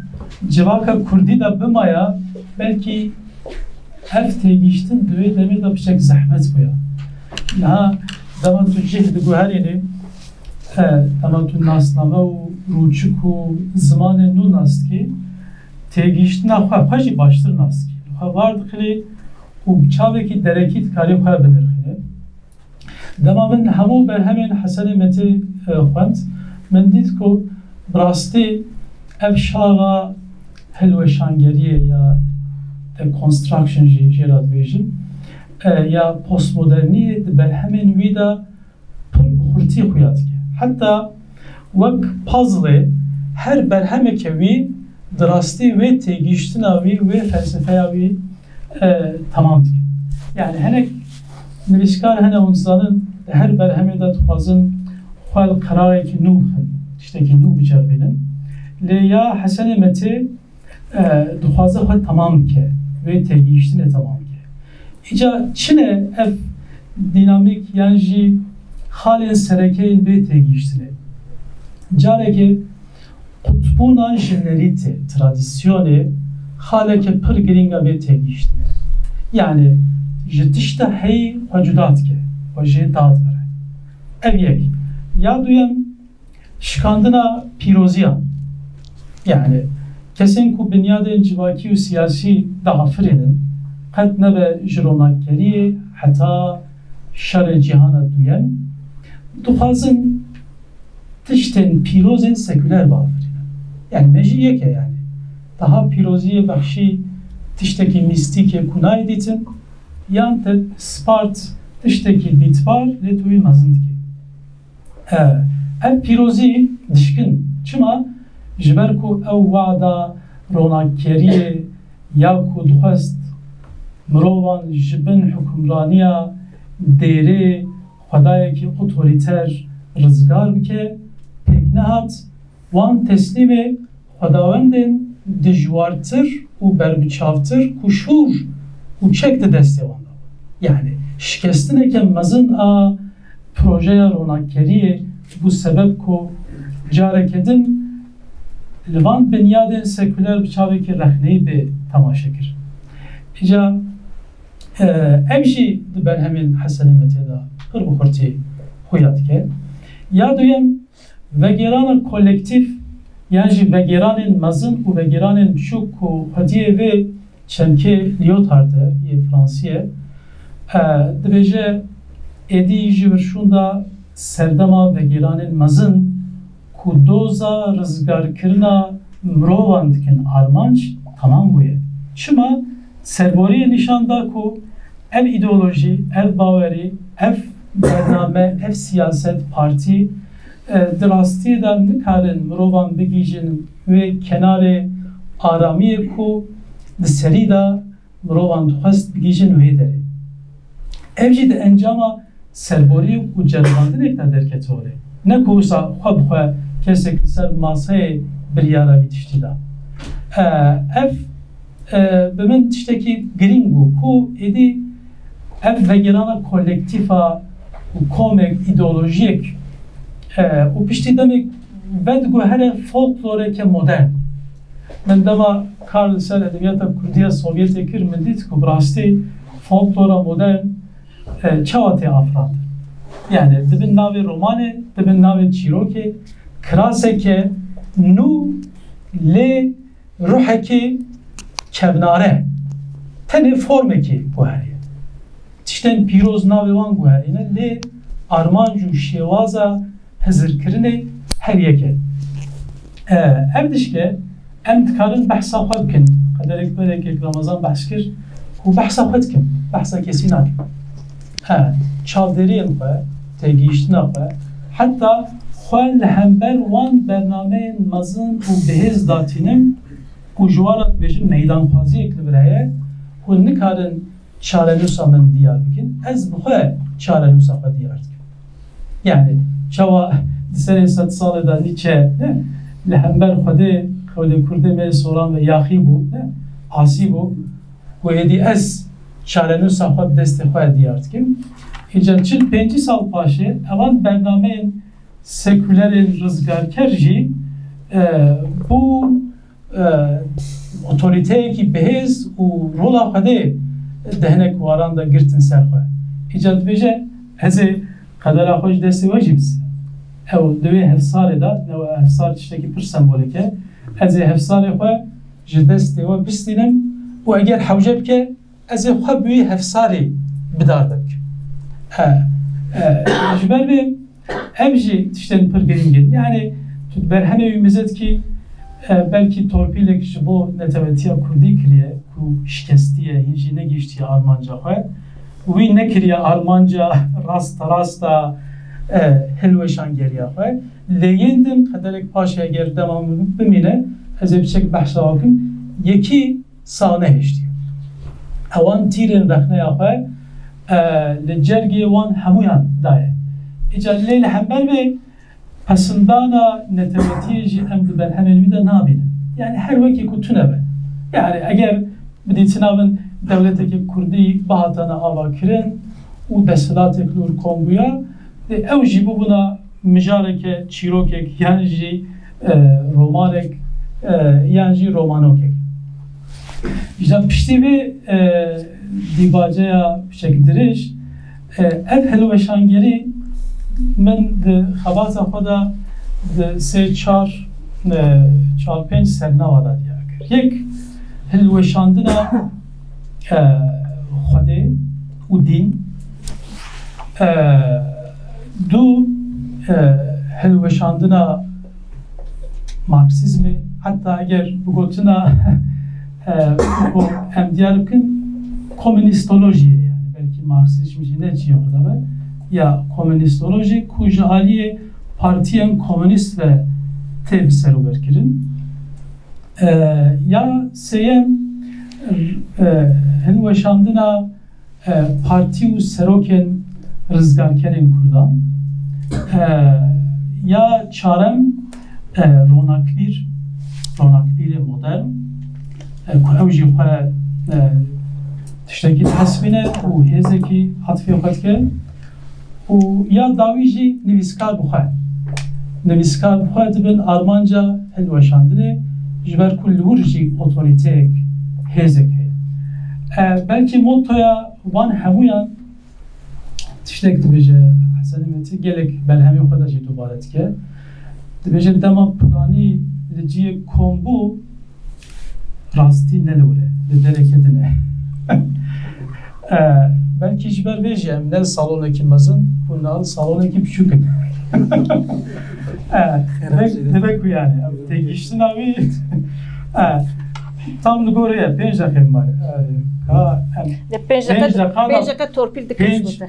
جواکا کردی دا بمایا بلکی هف تگیشتن دوی دمی دا بشک زحمت بیا نه دما تو جهد گوهرینه دما تو ناسنامه و روچک و زمان نو ناست که تگیشتن خواه پاجی باشتر ناست که خواه وارد خیلی و بچاوه که درکیت کاری خواه بنرخینه دما من همو بر همین حسن متی خوند من دید که براستی افشاغا هلوشانگریه یا کنسترکشن جیراد بیشن یا پوست مدرنی بر همین ویدا پر بخورتی خویاد که حتی وک پازله هر بر همه که وی دراستی وی تیگیشتنا وی فلسفه وی تمام دید یعنی هنک نویسکار هنه اونزانن هر بر همه دا تخوازن خوال قراره که نو خن işte که نو بجر بینن لیا حسن متی دخوازه خواه تمام که و تگیشتنه تمام که ایجا چنه اف دینامیک یعنی جی خالین سرکه این به تگیشتنه جاره که قطبونا جنریته ترادیسیونه خاله که پر گرینگا به تگیشتنه yani جتشتا هی وجودات که و جه داد بره ev یک یا دویم شکاندنا پیروزیان yani kesin ku benyadên civakî û siyasî dağafirînin qet nebe ji ronakkeriyê heta şerê cîhana duyem dixwazin tiştên pîrozên seküler bafirînin yani me jî yek e yani daha pîroziyê bexşî tiştekî mîstîkê ku nayê dîtin yan te spart tiştekî dîtbar lê tu wî mezin dikî ev pîrozî dişkin çima ji ber ku ew wada ronakkeriyê ya ku dixwest mirovan ji bin hukmraniya dêrê xwedayekî otorîter rizgar bike pêk nehat wan teslîmê xwedawendên dijwartir û berbiçavtir ku şûr û çek di destê wan da yani şikestineke mezin a projeya ronakkeriyê bu sebeb ku careke din li van binyadên seküler biçavekî rexneyî bê temaşe kir îca ev jî di ber hemên hesenê metê da pir bi xurtî xuya dike ya duyem vegerana kolektif yani jî vegeranên mezin û vegeranên biçûk ku hediyê vê çemkê Lyotard yê Fransiyê dibêje êdî ji wir şûnda serdema vegeranên mezin ku doza rizgarkirina mirovan dikin armanc tamam bûye. Çima serboriyê nîşan da ku ev îdeolojî, ev bawerî, ev bername, ev siyaset partî di rastiyê de nikarin mirovan bigîjin wê kenarê aramiyê ku di serî de mirovan dixwest bigîjin wê derê. Ev jî di encama serborî û ceribandinê de derketore. Ne ku wisa xwe bi xwe kesek li ser masayê biryara vî tiştî da. Ev bi min tiştekî girîng bû ku êdî ev vegerana kolektîfa û komek îdeolojiyek û piştî demek ve diguhere folkloreke modern. Min dema kar li ser edebiyata Kurdiya Sovyetê kir min dît ku bi rastî folklora modern çawa tê afirand. Yani dibin navê romanê, dibin navê çîrokê, kiraseke nû lê ruhekê kevnare tenê formekê guheriye. Tiştên pîroz navê wan guherîne lê armanc û şêwaza hezirkirinê her yeke. Ev dişke em dikarin behsa xwe bikin. Qederek berekek Ramazan behs kir ku behsa xwe dikim, behsa kesî nakim. Çavderiyên xwe, têgihîştina xwe, heta xwe li hember wan bernameyên mezin û bihêz datînim ku ji wara dibêjin meydanxwaziyek li vir heye hûn nikarin çarenûsa min diyar bikin, ez bi xwe çarenûsa xwe diyar dikim. Yani çawa di serê sed salê da Nîçe li hember Xwedê Xewlê Kurdê me soran ve yaxî bû, asî bû ku êdî ez çarenûsa xwe bi destê xwe diyar dikim. Îca 45 sal paşê evan bernameyên sekülerên rizgarker jî bû otoriteyekî bihêz û rola Xwedê di hinek waran da girtin ser xwe. Îca dibêje ez ê qedera xwe ji destê we jî bisînim. Ew di wê hevsarê da, hevsar tiştekî pir sembolîk e, ez ê hevsarê xwe ji destê we bistînim û eger hewce bike ez ê xwe bi wî hevsarê bidar bikim. Ji ber vê ev jî tiştên pir girîng in. Yani tu berhemê wî mizet ki belkî torpîlek ji bo netewetiya Kurdî kiriye ku şikestiye, hîn jî negihîştiye armanca xwe. Wî nekiriye armanca rasta hilweşangeriya xwe. Lê yên din qederek paşê eger dema bimîne ez ê biçek behsa bikim yekî sane hêştiye. Ewan tîrên rexneya xwe li cergê wan hemûyan daye. Îca lê li hember vê pesindana netewetiyê jî em di berhemên wî de nabînin. Yani her wekî ku tune be. Yani eger bidîtina bin devletekê Kurdî bihatane avakirin û desilatê lûr kombûya ew jî bûbûna mijareke çîrokek yan jî romanek yan jî romanokek. İşte piştî vê dîbaceya pişek dirêj ev hilweşangerî min di xebata xwe da di sê çar pênc sernava da diyar kir. Yek hilweşandina Xwedê û dîn, du hilweşandina Marksizmê, heta eger bigotina em diyar bikin komünîstolojiyê, yani belkî Marksizm jî ne çiye xwe be ya komünîstoloji ku ji aliyê partiyên komünîst ve tê bi serûber kirin. Ya sêyem hilweşandina partî û serokên rizgarkerên Kurdan. Ya çarem ronakbîrê modern ku ew jî xwe tiştekî hesbîne û hêzekî hetifê xwe dike û ya dawî jî nivîskar bi xwe. Nivîskar bi xwe dibin armanca hilweşandinê ji ber ku li wir jî otoriteyek hêzek heye. Belkî mottoya wan hemûyan tiştek dibêje Hesenî Metî gelek belhemê xwe de jî dubare dike. Dibêje dema piranî li ciyê kombû rastî ne li wir e, li derekê din e. belki jiber vejiyem ne salondaki mazın bunlar salondaki küçük. Demek bu yani. Tek iştin abi. Tam da oraya 5 dakika var. Pênc dakika torpil dikir.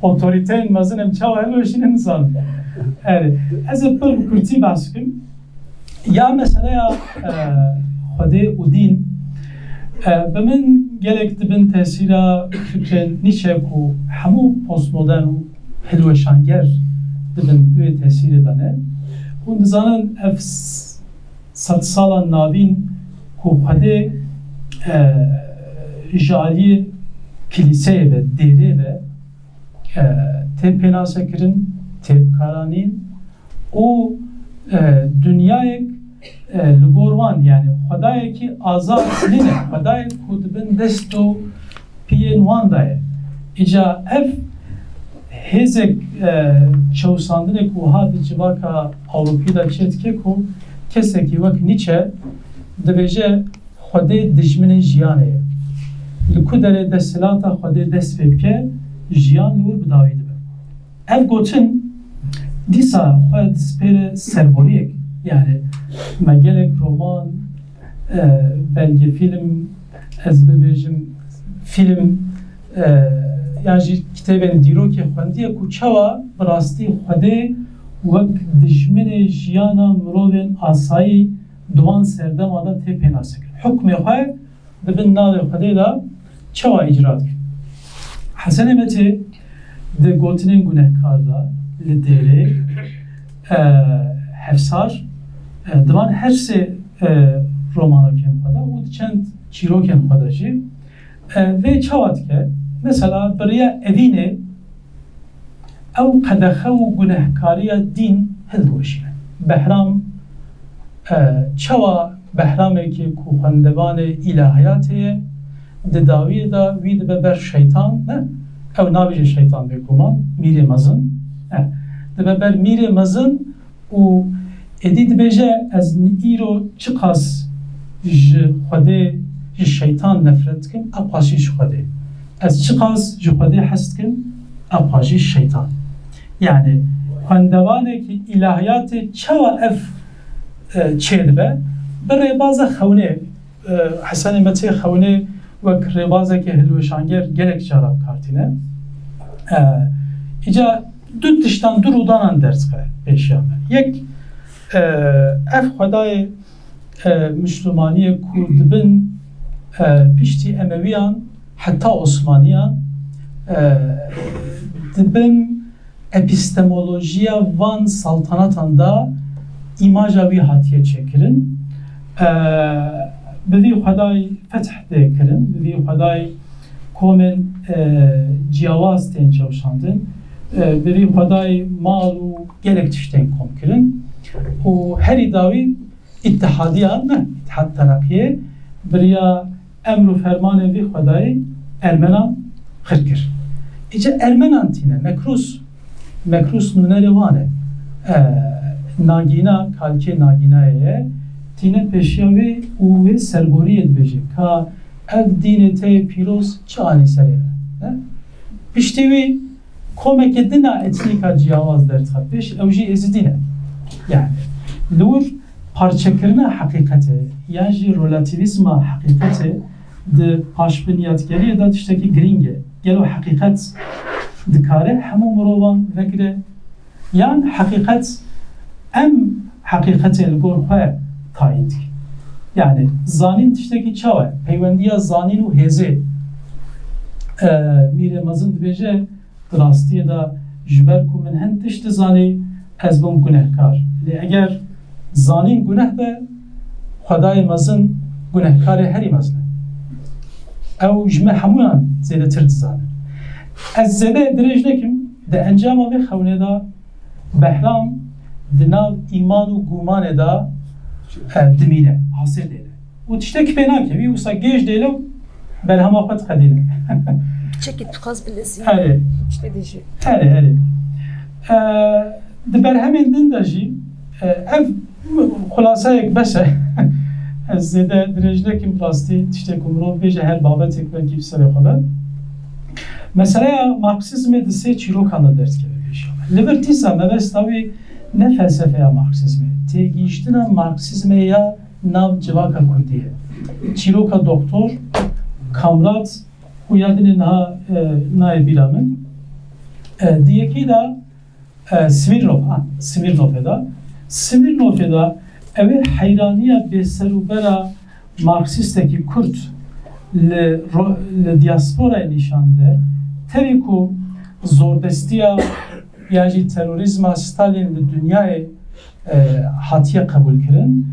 Otoriteyn mazın em çava helloşinin insan. Evet. Ez bir kurti bahsediyorum. Ya mesela ya Xwedê û din bi min gelek dibin tesîra fikrên Nietzsche ku hemû postmodern û hilweşanger dibin wê tesîrê de ne. Hûn dizanin ev sed salan navîn ku Xwedê ji aliyê kilîseyê ve dêrê ve tê pênasekirin, tê bikaranîn û dünyayek li gor wan yani Xwedayekî azad nine, Xwedayek ku dibin dest û piyên wan de ye. Îca ev hêzek çewsandinek û hat di civaka Ewropî de çê dike ku kesekî wek Nietzsche dibêje Xwedê dijminên jiyanê ye. Li ku derê desthilata Xwedê dest pê bike, jiyan li wir bi dawî dibe. Ev gotin dîsa xwe dispêre serboriyek yani me gelek roman, belgefilm, ez bibêjim film yan jî kitêbên dîrokê xwendiye ku çawa bi rastî Xwedê wek dijminê jiyana mirovên asayî di wan serdema de tê pênasekirin. Hukmê xwe dibin navê Xwedê de çawa îcra dikin. Hesenê Metê di gotinên gunehkar da li dêrê Hefsar divan her sê romanokên xwe de û çend çîrokên xwe de jî vê çawa dike. Mesela biriya evînê ew qedexe û gunehkariya dîn hilweşîne. Behram çawa behramekî ku xwendevanê îlahiyatê ye di dawiyê de wî dibe ber şeytan ne? Ew nabêje şeytan bêguman, mîrê mezin. Dibe ber mîrê mezin û êdî dibêje ez îro çi qas ji Xwedê ji şeytan nefret dikim, ew qasî ji Xwedê. Ez çi qas ji Xwedê hes dikim, ew qasî şeytan. Yani xwendevanekî îlahiyatê çawa ev çê dibe bi rêbaza xewnê Hesenê Metê xewnê wek rêbazekî hilweşanger gelek cara kartîne. Îca du tiştan du rûdanan ders xwe pêşiya me. Yek ev Xwedayê Müslümaniyê ku dibin piştî Emeviyan heta Osmaniyan dibin epistemolojiya van saltanatan da imaja wî hatiye çêkirin. Bi vî Xwedayê feth dê kirin, bi vî Xwedayê komên ciyawaz tên çewşandin, bi vî Xwedayê mal û gelek tiştên kom kirin û herî dawî İttihadiya ne? İttihad Terakkiye biriya emr û fermanên vî Xwedayê Ermenan xir kir. Îca Ermenan tîne mekrûs nûnerê wan e. Nagîna, kalkê nagînayê ye tîne pêşiya wê û wê serboriyê dibêje ka ev dînê te yê pîroz çi anî serê ve? Piştî wî komekê dina etnîka ciyawaz derdixe pêş ew jî êzîdî ne. Yani li wir parçekirina heqîqetê yan jî relativîzma heqîqetê di paşbiniyatgeriyê de tiştekî girîng e. Gelo heqîqet dikare hemû mirovan vegire yan heqîqet em heqîqetê li gor xwe tayîn dikin. Yani zanîn tiştekî çawa ye. Peywendiya zanîn û hêzê mîrê mezin dibêje di rastiyê de ji ber ku min hin tişt dizanî ez bim gunehkar. Lê eger zanîn guneh be Xwedayê mezin gunehkarê herî mezin e. Ew ji me hemûyan zêdetir dizane. Ez zêde dirêj nekim di encama vê xewnê de Behram di nav îman û gumanê de dimîne, hasîl dêle. û tiştekî pê nake, wî wisa gêj dêle û berhema xwe dixedîne. Çekî dixwaz bilezî. Herê. Herê. Di berhemên din de jî ev xulasayek beş e. Ez zêde dirêj nekim rastî tiştek ku mirov bêje her babetێk belkî bi serê xwe be. Mesela Marksizmi de sê çîrokan da ders keve pêşa. Li vir dîsa mebesta wê ne felsefeya Marksizmi, têgihiştina Marksizmê ya nav civaka Kurdî ye. Çîroka doktor, kamrat û ya dinê niha nayê bîra min. Diyekî da Smirnovê da. Smirnovê da ev ê heyraniya bêserûbera Marksistekî Kurd li diasporayê nîşan dide. Tevî ku zordestiya ya jî terorîzma Stalin li dünyayê hatiye qebûl kirin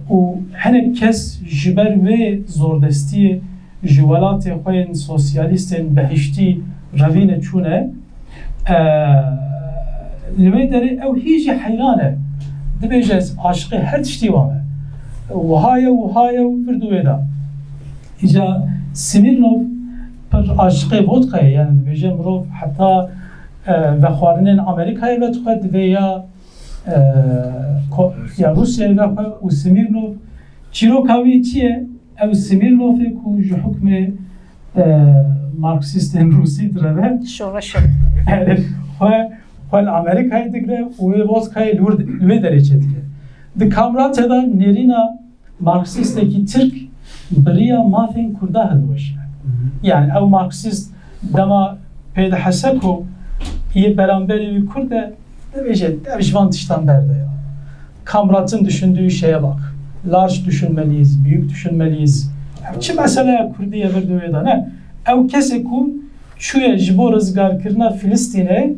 û hinek kes ji ber wê zordestiyê ji welatê xwe yên sosyalîstên behiştî revîne çûne li wê derê ew hî jî heyran e. Dibêje ez aşiqê her tiştî wan e. Wihaye û vir du wê da. Îca Smirnov pir aşiqê vodkayê yani dibêje mirov heta vexwarinên Amerîkayê vedixwe divê ya Rusyayê vexwe û Smirnov çîroka wî çi ye? Ew Smirnovê ku ji hukmê Marksîstên Rûsî direve Şoreşe. xwe li Amerîkayê digire û wê vodkayê li wê derê çêdike. Di kamratê da nêrîna Marksîstekî Tirk biriya mafên Kurda hilweşe. Yani ew Marksîst dema pê dihese ku yê beramberê wî Kurd e dibêje ev ji van tiştan berde ya. Kamratın düşündüğü şeye bak. Large düşünmeliyiz, büyük düşünmeliyiz. Çi mesele Kurdiye vir duwê da ne? Ew kesê ku çûye ji bo rizgarkirina Filistînê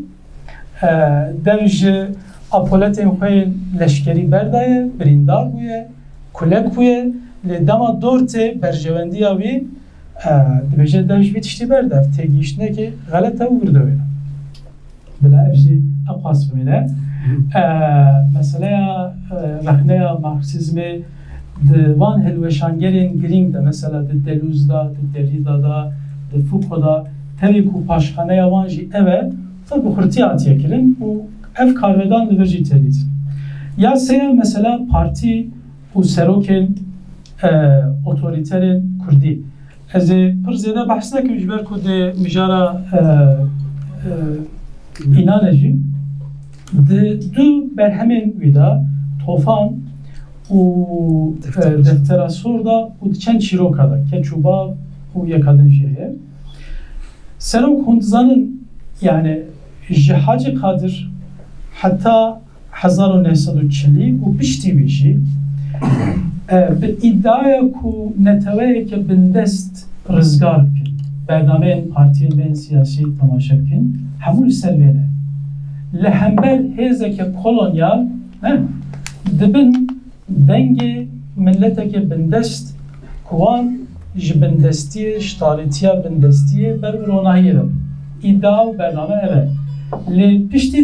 dev ji apoletên xwe yên leşkerî berdaye, birîndar bûye, kulek bûye, lê dema dortê berjewendiya wî dibêje dev ji vî tiştî berde. Ev têgihiştinekê xelet ew vir duwê da. Bila ev jî ew xas bimîne. Meseleya rexneya Marksizmê di van hilweşangerên girîng de mesela di Deleuze'da, di Derrida da, di Foucault'da tevî ku paşxaneya wan jî ev e tabi xurtî hatiye kirin û ev karvedan li vir jî têdîtin. Ya sêya mesela partî û serokên otorîterên Kurdî. Ez ê pir zêde behs nekim ji ber ku di mijara înanê jî di du berhemên wî da Tofan û Deftera Sor da û di çend çîroka da Keçûba û yekadin jî heye. Serok hûn dizanin yani ji Hacı Kadir heta 1940 û piştî wî jî bi îddiaya ku neteweyeke bindest rizgar bikin. Bernameyên partiyên bên siyasî temaşe bikin. Hemû li ser wê ne. Li hember hêzeke kolonyal dibin dengê milleteke bindest ku wan ji bindestiyê, ştarîtiya bindestiyê ber bi ronahiyê de bin. İddia û bername ev e. Lê piştî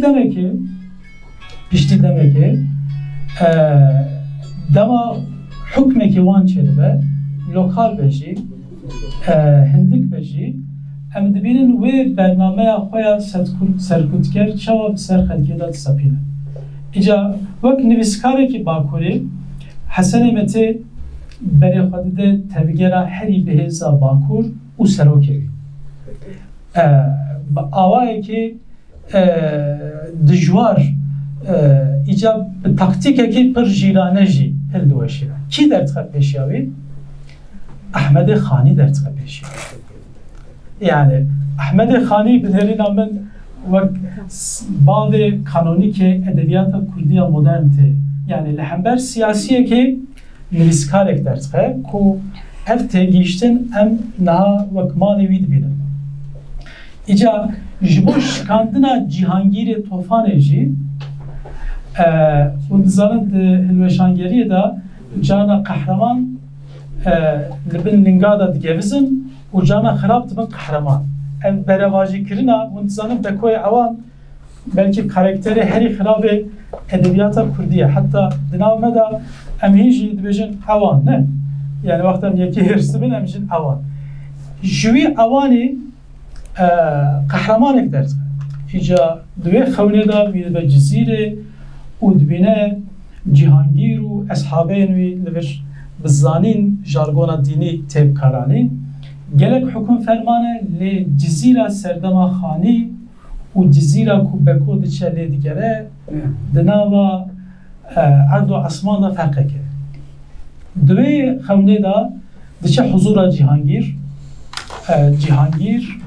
demekê dema hukmekî wan çêdibe, lokal be jî, hindik be jî, em dibînin wê bernameya xwe ya serkûtger çawa bi ser xelkê da disepîne. Îca wek nivîskarekî Bakurî, Hesenê Metê berê xwe dide tevgera herî bihêza Bakur û serokê wî. Bi awayekî dijwar îca bi taktîkekî pir jîrane jî hil diweşîne. Kî derdixe pêşiya wî? Ahmedê Xanî derdixe pêşiya. Yani Ahmedê Xanî bi derîna min wek bavê kanonîkê edebiyata Kurdiya modern tê. Yani li hember siyasiyekê nivîskarek derdixe ku ev têgihiştin em niha wek malê wî dibînin. İca ji bo şikandina Cihangîrê Tofanê jî hûn dizanin di hilweşangeriyê da cana qehreman li bin linga da digevizin û cana xirab dibin qehreman. Ev berevajîkirina hûn dizanin bekoyê ewan belkî karakterê herî xirabê edebiyata Kurdî ye. Heta di nav me da em hîn jî dibêjin ewan ne? Yani wexta em yekî hêrs dibin em jîn ewan. Ji wî ewanê qehremanek derdixe. Îca di wê xewnê da wî dibe Cizîrê û dibîne Cihangîr û eshabeyên wî li vir bi zanîn jargona dînî têbkaranîn. gelek hüküm fermanı le cizira serdama khani u cizira ku beko diçe le digere denava ardu asman da fark eke. Dve xemde da diçe huzura Cihangir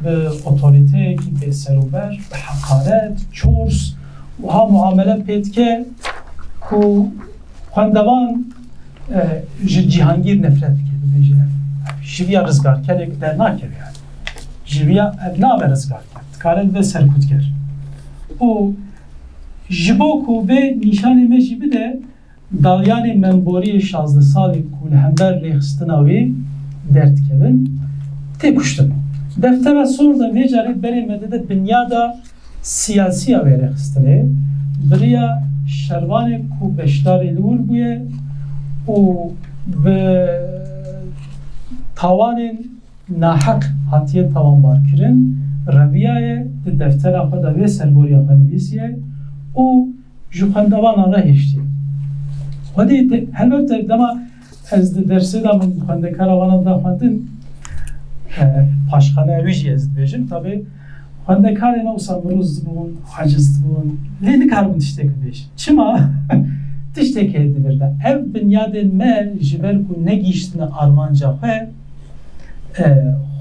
به otorite ki به سروبر به حقارت چورس و ها معامله پید که کو خواندوان جهانگیر نفرت کرد بیشه جویا رزگار کرد در ناکر yani جویا ابنا رزگار کرد کارل به سرکوت کرد و جبو کو به نشان مجی بده دالیان منبوری 16 سالی کول همبر ریخستناوی درد کردن tek kuştum. Deftere sorda vecari berilmedi de dünyada siyasi avere xistine. Biriya şervanı ku beşdari lur buye o ve tavanın nahak hatiye tavan barkirin reviyaya de deftere xda ve serboriya xanivisiye o juxandavana ra heşti. Hadi elbette dema ez de dersi da min xandekara da xandin paşkanı evici ezid bejim tabi xandekara ne olsa muruz bun haciz bun ne karbon tiştek bej çima tiştek ediverdi ev binyaden mel jiber ku ne giştine armanca he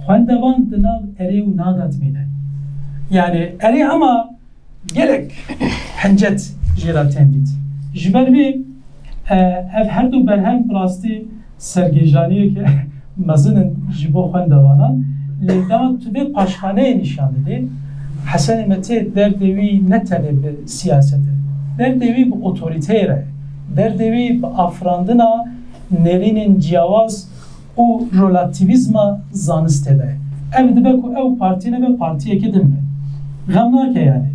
xandevan dinav eri u nadat mine yani eri ama gelek hencet jiraten bit jiber bir ev her du berhem rasti sergejaniye ki mazının jibo xandevanan levdan tübe paşkaneye nişan dedi. Hasan Mete derdevi ne talebi siyaseti, derdevi bu otoriteyle, derdevi bu afrandına nerinin ciyavaz o relativizma zanistede. Ev dibe ku ev partine ve partiye kedim be. Gamlar ke yani.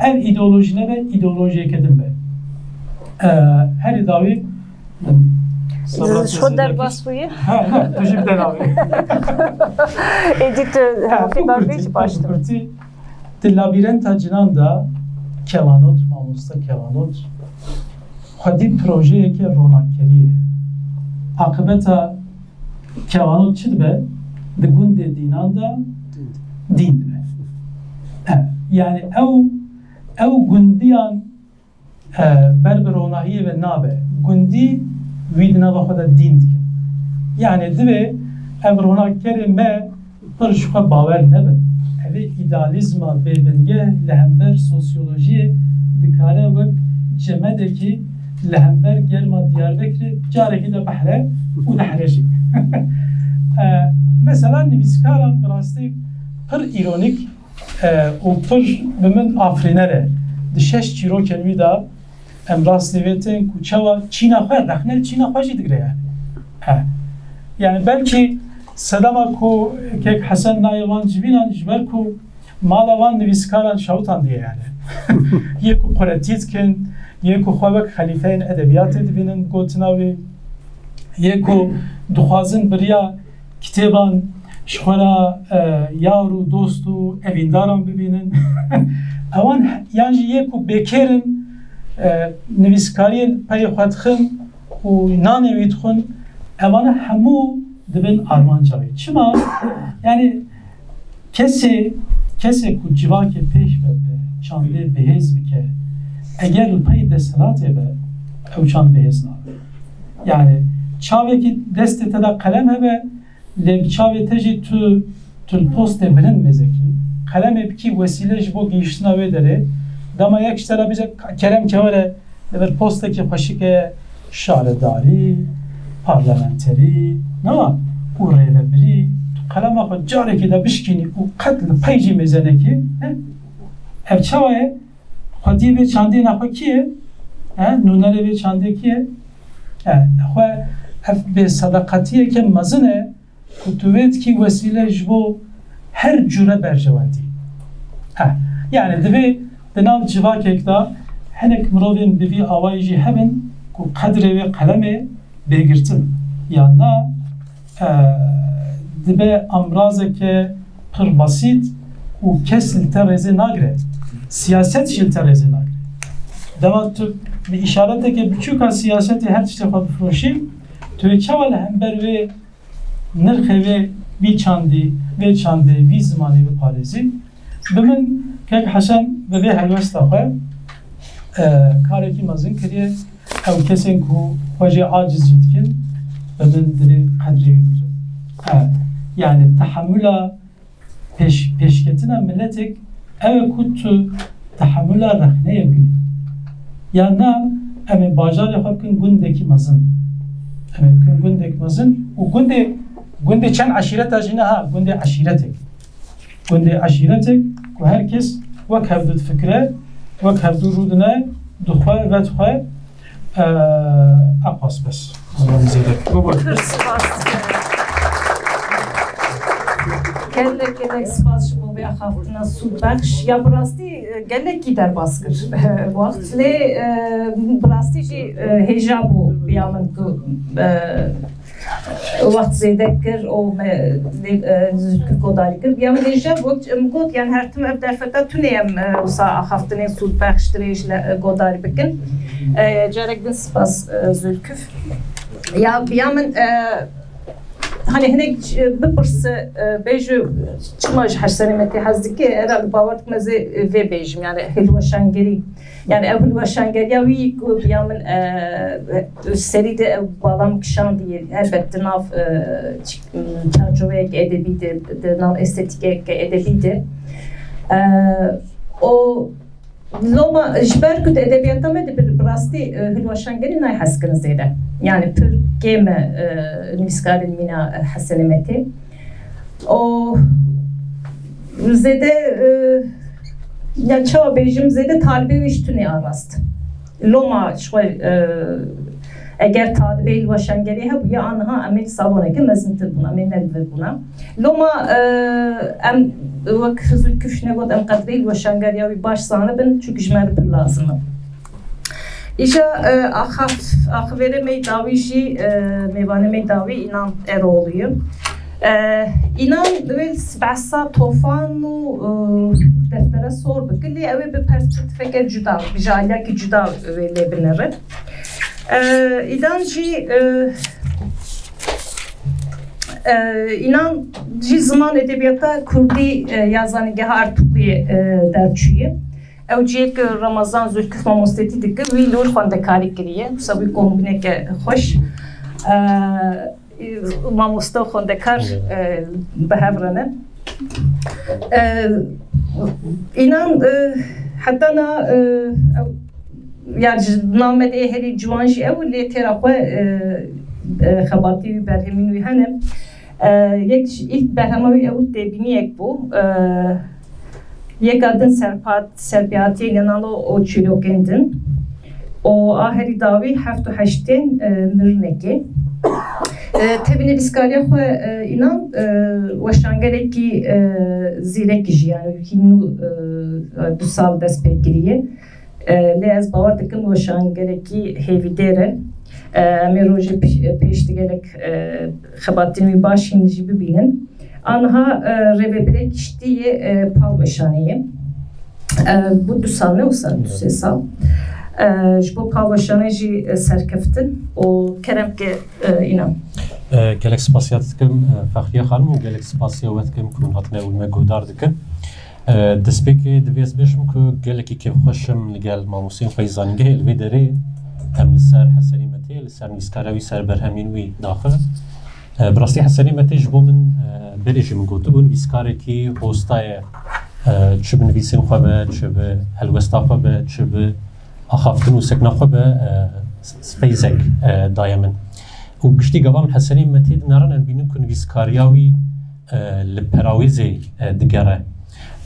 Ev ideolojine ve ideolojiye kedim be. Her idavi شو در باسویه؟ Ha, teşekkürler abi. Edit hafifler bir başladı. Labirenta cinanda kevanot, mamusta kevanot. Hadi projeye ki ronakkeriye. Akıbeta kevanot çid be, de gunde dinanda din be. Yani ev gundiyan berber ronahiye ve nabe. Gundi ویدنا و خود دیند که یعنی دوی امرونا کریم پر شوخه باور نبن اوی ایدالیزما ببنگه لهمبر سوسیولوژی دکاره وک جمده که لهمبر گرما دیاربکر جاره که ده بحره و ده حرشی مثلا نویسکاران براستی پر ایرونیک و پر بمن آفرینره ده 6 چیرو کلمی ده امراض دیوتن کوچه چینا خواهد رخنه چینا خواهی دیگره yani. Yani belki sedama ku kek Hasan Nayvan cibinan jber ku malavan nivîskaran şawtan diye yani. Ye ku politikin, ye ku xwebek xalîfeyên edebiyatê dibînin gotinavê, ye ku dixwazin biriya kitêban ji xwe yar û dost û evîndaran bibînin. Ewan yan jî ye ku bêkêrin نویسکاری پی خود خون و نانوید خون اوانه همو دبن آرمان جایی چما؟ یعنی کسی که جوا که پیش بده چانده بهز بکه اگر پی دستلاته به او چاند بهز نابه یعنی چاوه که دست تدا قلم هبه لب چاوه تجی تو پست بلند مزکی قلم بکی وسیله جبو گیشتناوه داره دما یک شترا بیجه کرم که وره در پسته که خوشی که شارداری پارلمانتری نه او ریوبری تو قلم آخو جاره که دا بشکنی او قتل پیجی میزنه که اف چاوه خودی به چانده نخوا کیه نونره به چانده کیه خو اف به صداقتیه که مزنه کتوید که وسیله جبو هر جوره برجواندی yani دوی دنام جواکێک دا هەنێک مرۆڤێن بڤی ئاوایژی هەبن و قەدرێ قەلەمێ بێگرتن یان نا دبێ ئەمرازێکێ پڕ بەسیط و کەس لتە ڕێزێ ناگرێت سیاسەتیشی لتە ڕێزێ ناگرێت دەما تو بە ئیشارەتێکێ بچووکە سیاسەتی هەر تشتێ خۆ بفرۆشی توێ چاوە لە هەمبەر وێ نرخه وی چندی وی زمانی به پارێزی بمن کەک حەسەن بەبێ هەلوەستا خۆ کارێکی مەزن کردیە ئەو کەسێن کو خۆژێ عاجزی دکن بمن دلێ قەدرێ بکرن یعنی تەحەمولا پێشکەتنە ملەتێک ئەوێ کو تو تەحەمولا رەخنەیە بگری یا نا ئەمێ باژارێ خۆ بکن گوندێکی مەزن ئەمێ بکن گوندێک مەزن و گوندێ چەند عەشیرەتا ژینە ها گوندێ عەشیرەتێک و هەر کەس وەک هەردوو فکرە وەک هەردوو ڕوودنە دوخوا بەدخوا ئەقاس بەس gelek spas bu ve xaftina sudbaxsh ya brasti gelek gider baskır vaqtli brasti ji hejabu biyamen ku vaqt zedekir o zülkü kodarikir biyamen hejab vaqt mgot yani her tim ev derfeta tuneyem usa xaftine sudbaxsh direjle godari bikin jarek din spas zülküf ya biyamen hani hinek bipırsı bejü çıkmaj haşsanimeti hazdiki herhalde bavartık meze ve bejim yani helvaşangeri yani helvaşangeri ya vi biyamen seride bağlam kişan diye elbette nav çerçeveye edebiydi nav estetik edebiydi o Loma jberkut edebiyatta mı bir brasti hilvaşangeri nay haskın zede. Yani pür geme miskarin mina hasenemeti. O zede ya çava bejim zede talibe iştüne arast. Loma şoy eğer talibe hilvaşangeri ha bu ya anha amel savona ki mezintir buna menel ve buna. Loma em vak zülküf ne god em kadri hilvaşangeri ya bir baş sana ben çünkü jmer bir lazım. İşte akvere meydavi ji meyvane meydavi inan eroğluyu. İnan ve bessa tofanu deftere sor bakıllı evi bir perspektife cüda bir jaliya ki cüda verilebilir. İnan ji inan ji zaman edebiyata kurdi yazanıgahı artukluye derçüye. Evciyek Ramazan Zülküf Mamosteti dikkat ve lor xwendekari kiriye. Sabî kombineke hoş. Mamosta xwendekar behevrane. İnan hatta na yani namede heri civanji ev li teraxwe xebatî berhemîn wî hene. Yek ilk berhema wî ew têbîniyek bû. Yek adın serpiyatı inanalo o çilokendin. O aheri davi haftu haştin mürneki. Tebine biskaliya xwe inan weşangereki zîrek yani hînu du sal dest pê kiriye. Lê ez bawer dikim weşangerekî hêvîdêre. Em ê rojê pêş digelek xebatîn wî baş hîn jî bibînin. Anha revebirek iştiye pavlaşaneye. Bu dusal ne olsa dusal. Bu pavlaşaneci serkeftin. O kerem ki inan. Gelek spasiyatkim Fahriye Hanım o gelek spasiyatkim kun hatne ulme godar dikin. Despeki diviyaz beşim ku geleki ki hoşum ligel mamusin feyzange elve deri hem ser hasenimeti ser miskaravi ser berhemin wi daxil. براستی حسنی متیج بومن بريجي من قلت بون بيسكاركي هوستاي چه بنویسین خوابه چه به هلوستا خوابه چه به اخافتن و سکنا خوابه سپیزک دایمن و گشتی گوام حسنی متید نران بینن که نویسکاریاوی لپراویزی دگره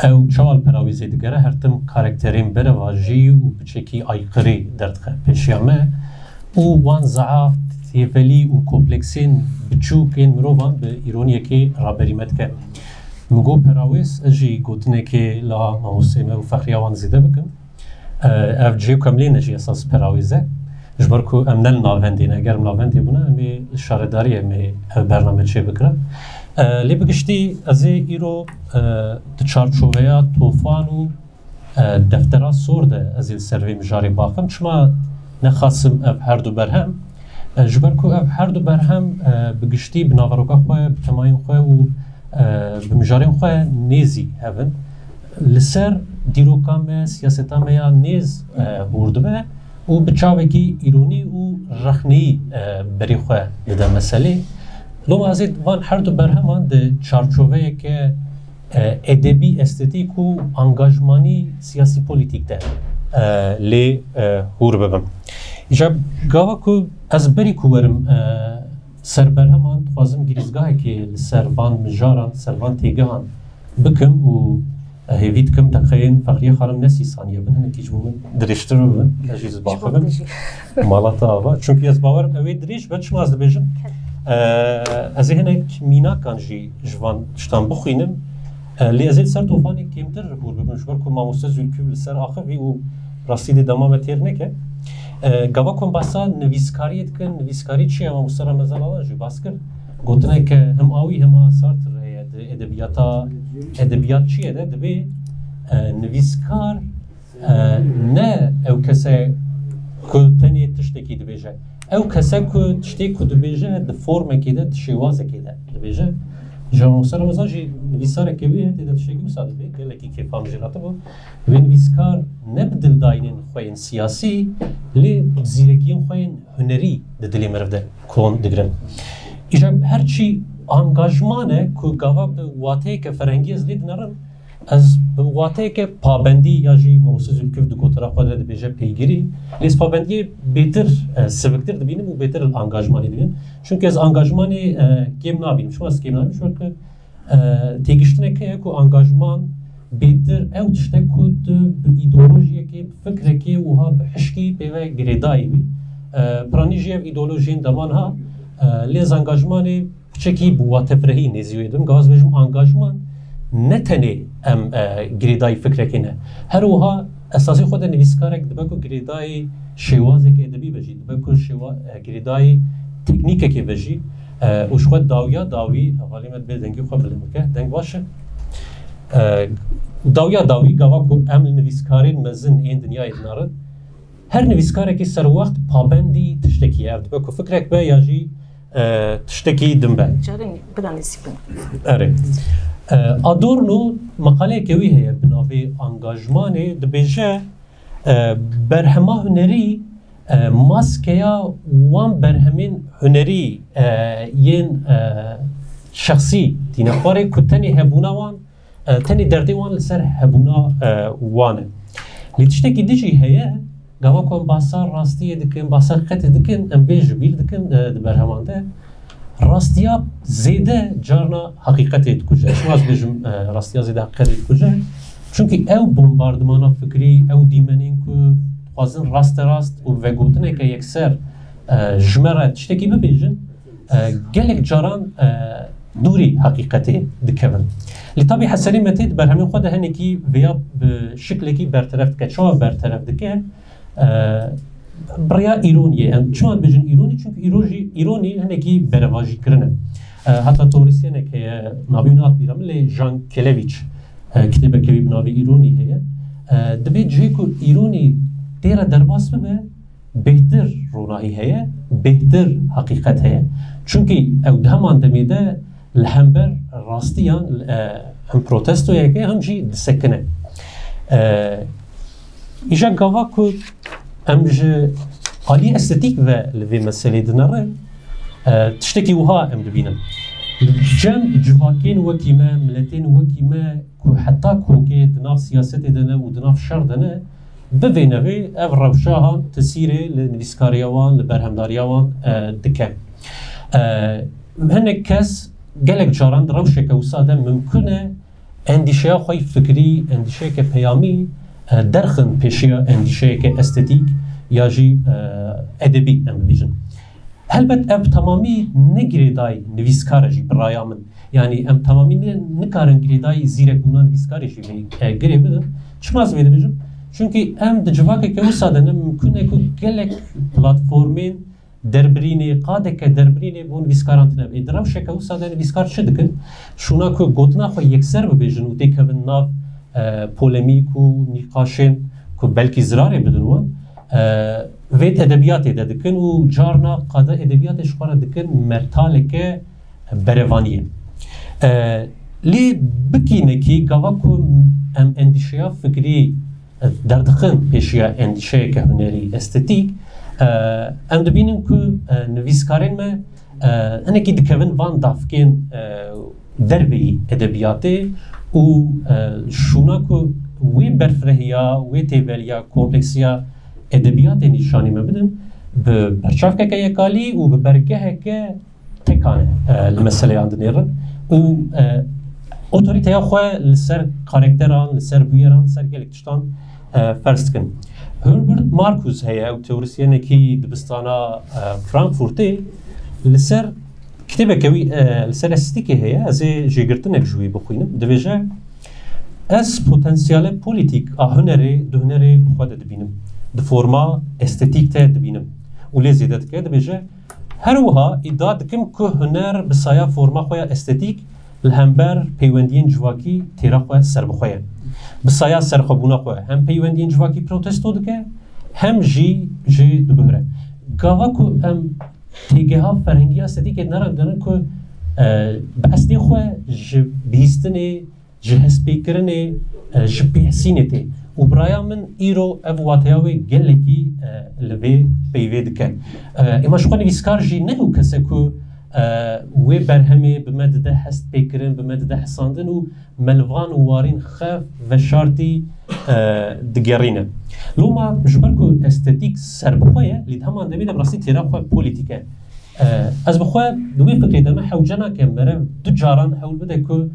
او چوال پراویزی دگره هرتم کارکترین بره واجی و بچکی ایقری دردخه پیشیامه و وان زعاف تیفلی و کمپلکسین بچوکین مروان به ایرونیه که رابریمت که مگو پراویز اجی گوتنه که لا ماموسیمه و فخریوان زیده بکن اف جیو کملی نجی اساس پراویزه جبر کو امنل ناوندین اگر ناوندی بونه امی شارداری امی برنامه چه بکره لی بگشتی از ایرو چارچوبیا طوفان و دفترا سورده از این سروی مجاری باقم چما نخواستم هر دو برهم جبر کو هر دو برهم بگشتی بناوروکا خواه بتماین خواه و بمجارین خواه نیزی هفن لسر دیروکام سیاستام یا نیز هورده به و بچاوه کی ایرونی و رخنی بری خواه لده مسئله لو ازید وان هر دو برهمان ده چارچوبه که ادبی استتیک و انگاجمانی سیاسی پولیتیک ده لی هور ببم ایجا گاوا که از بری که ورم سر برهمان خوازم گریزگاهی که سروان مجاران سروان تیگهان بکم و هیوید کم دقیقاً فقریه خانم نسی ثانیه بن هنگی جمون درشتر رو بن اجیز باخبن مالاتا آوا چونکه از باورم اوی دریش بچ مازده بیشن از هنگ مینا کانجی جوان شتان بخوینم لی ازید سر توفانی کمتر بور ببن شبر که ماموسته زولکیو لسر آخوی و راستی ده دمام تیر نکه گاوا کن باسا نویسکاری دکن نویسکاری چیه ماموسته را مزال آوان جو باس کرد گوتنه که هم آوی هم آسارتر ادبیات چیه ده دبی نویسکار نه او کسی که تنی تشتکی دبیجه او کسی که تشتکی دبیجه ده فرم که ده شوازه که ده دبیجه جامو سر مثلا جی نویساره که بیه ده تشتکی مساعد بی گلکی که فهم جراته با و نویسکار نبدل داینن خوین سیاسی لی زیرکیم خوین هنری ده دلی مرفده کون دگرن ایجا هرچی انگاجمانه که گاوا به واته که فرنگی از لید نرم از به واته که پابندی یا جی موسوس الکف دو کوترا خود ده بیجه پیگیری لیس پابندی بهتر سبکتر دبینیم و بهتر انگاجمانی دبینیم چون که از انگاجمانی کم نبینیم شما از کم نبینیم شما که تیگشتنه که انگاجمان بهتر او تشته کود به ایدئولوژی که فکر که وها به حشکی به گریدایی بی پرانیجی ایدئولوژی دمان ها لیز انگاجمانی چکی بوات فرهی نزیویدم گاز بجم انگاجمان نتنه ام گریدای فکر کنه هر وها اساسی خود نویسکارک دبکو گریدای شوازه که ادبی بجی دبکو گریدای تکنیکه که بجی وش خود داوی حوالیمت به دنگی خواه بلیم که دنگ باشه داوی گاوا که ام نویسکارین مزن این دنیای دنارد هر نویسکارکی سر وقت پابندی تشتکیه دبکو فکرک به یا جی تشتكي دمبا جارين بداني سيبن اره ادورنو مقاله كوي هي بناوي انغاجماني دبيجه برهما هنري ماسكيا وان برهمين هنري ين شخصي تنخوري كتني هبونا وان تني دردي وان لسر هبونا وان لتشتكي ديجي هي گاوا کن باسا راستی دکن باسا خط دکن ام بیج بیل دکن دبرهمان ده راستیا زیده جارنا حقیقت کجا شو از بیجم راستیا زیده حقیقت کجا چونکه او بمباردمان فکری او دیمنین که خوازن راست و وگوتنه که یک سر جمره تشتکی ببیجن گلک جاران دوری حقیقتی دکن لطبی حسنی متید بر همین خود هنگی ویا به شکلی که برطرف که چون برطرف دکن برای ایرانیه چون بجن ایرانی چون ایرانی هنگی برواجی کرنه حتی توریستی نه که ناویونات بیرم لی جان کلویچ کتابه که بناوی ایرانی هیه دبی جه که ایرانی تیره درباس به بهتر رونایی هیه بهتر حقیقت هیه چونکه او دهمان دمیده لهمبر راستیان هم پروتستو یکه هم جی دسکنه ایجا گاوا که امج عالی استتیک و لوی مسئله دنره تشتکی وها ام دبینم جواکین وکیمه ملتین وکیمه که حتی که دناف سیاست دنه و دناف شر دنه ببینوی او روشاهان تسیره لنویسکاریوان لبرهمداریوان دکه هنه کس گلک جاران روشه که وساده ممکنه اندیشه خوی فکری اندیشه که پیامی درخن پیشیا اندیشه که استتیک یا جی ادبی ام بیجن هلبت ام تمامی نگریدای نویسکار جی برای من یعنی ام تمامی نکارن گریدای زیرک بونان نویسکاری جی گری بدن چماز بیده بیجن چونکه ام دجواکه که وساده ممکنه که گلک پلاتفورمین دربرینه قاده که دربرینه بون نویسکاران تنه ادراوشه که وساده نویسکار چه دکن شونا که گوتنا خو یکسر ببیجن و دیکه ناف پولمیک و نقاشین که بلکی زراره بدن وان وید ادبیاتی ده دکن و جارنا قاده ادبیاتش خواه دکن مرتالک بروانیه لی بکینه که گوا که ام اندیشه فکری دردخن پیشیا اندیشه که هنری استتیک ام دبینیم که نویسکارین ما هنگی دکوین وان دافکین دربی ادبیاتی و شونا که وی برفرهیا وی تیولیا کمپلکسیا ادبیات نشانی مبدن به برچاف که یکالی و به برگه که تکانه المسئله آندنیرن و اوتوریته خواه لسر کارکتران لسر بیران لسر گلکتشتان فرست کن هربرت مارکوس هیا او تئوریسین کی دبستانا فرانکفورتی لسر کتابه کوی لسر استیکی هیا از جیگرتن اکجوی بخوینم دویجه از پتانسیال پولیتیک هنری دهنری بخواد دبینم د فرما استتیک ته دبینم و لیزیدت که دبیجه هر وها ادعا دکم که هنر بسایا فرما خویا استتیک الهمبر پیوندین جواکی تیرا خواه سر بخواه بسایا سرخوابونا خواه هم پیوندین جواکی پروتستو دکه هم جی دبهره گاوا که هم تیگه ها فرهنگی استتیک نرم دارن که به اصلی خواه بیستنه جهسپی کرنه جبیحسینه تی و برای من ایرو اواتیاوی گلگی لوی پیوی دکه اما شخواه نویسکار جی نهو کسه که وی برهمی بمدده هست پیکرن بمدده حساندن و ملوان و وارین خف و شارتی دگرینه لو ما جبر که استتیک سر بخواه لید همان دمید براستی تیرا خواه پولیتیکه از بخواه دوی فکری دمه حوجنا که مره دو جاران حول بده که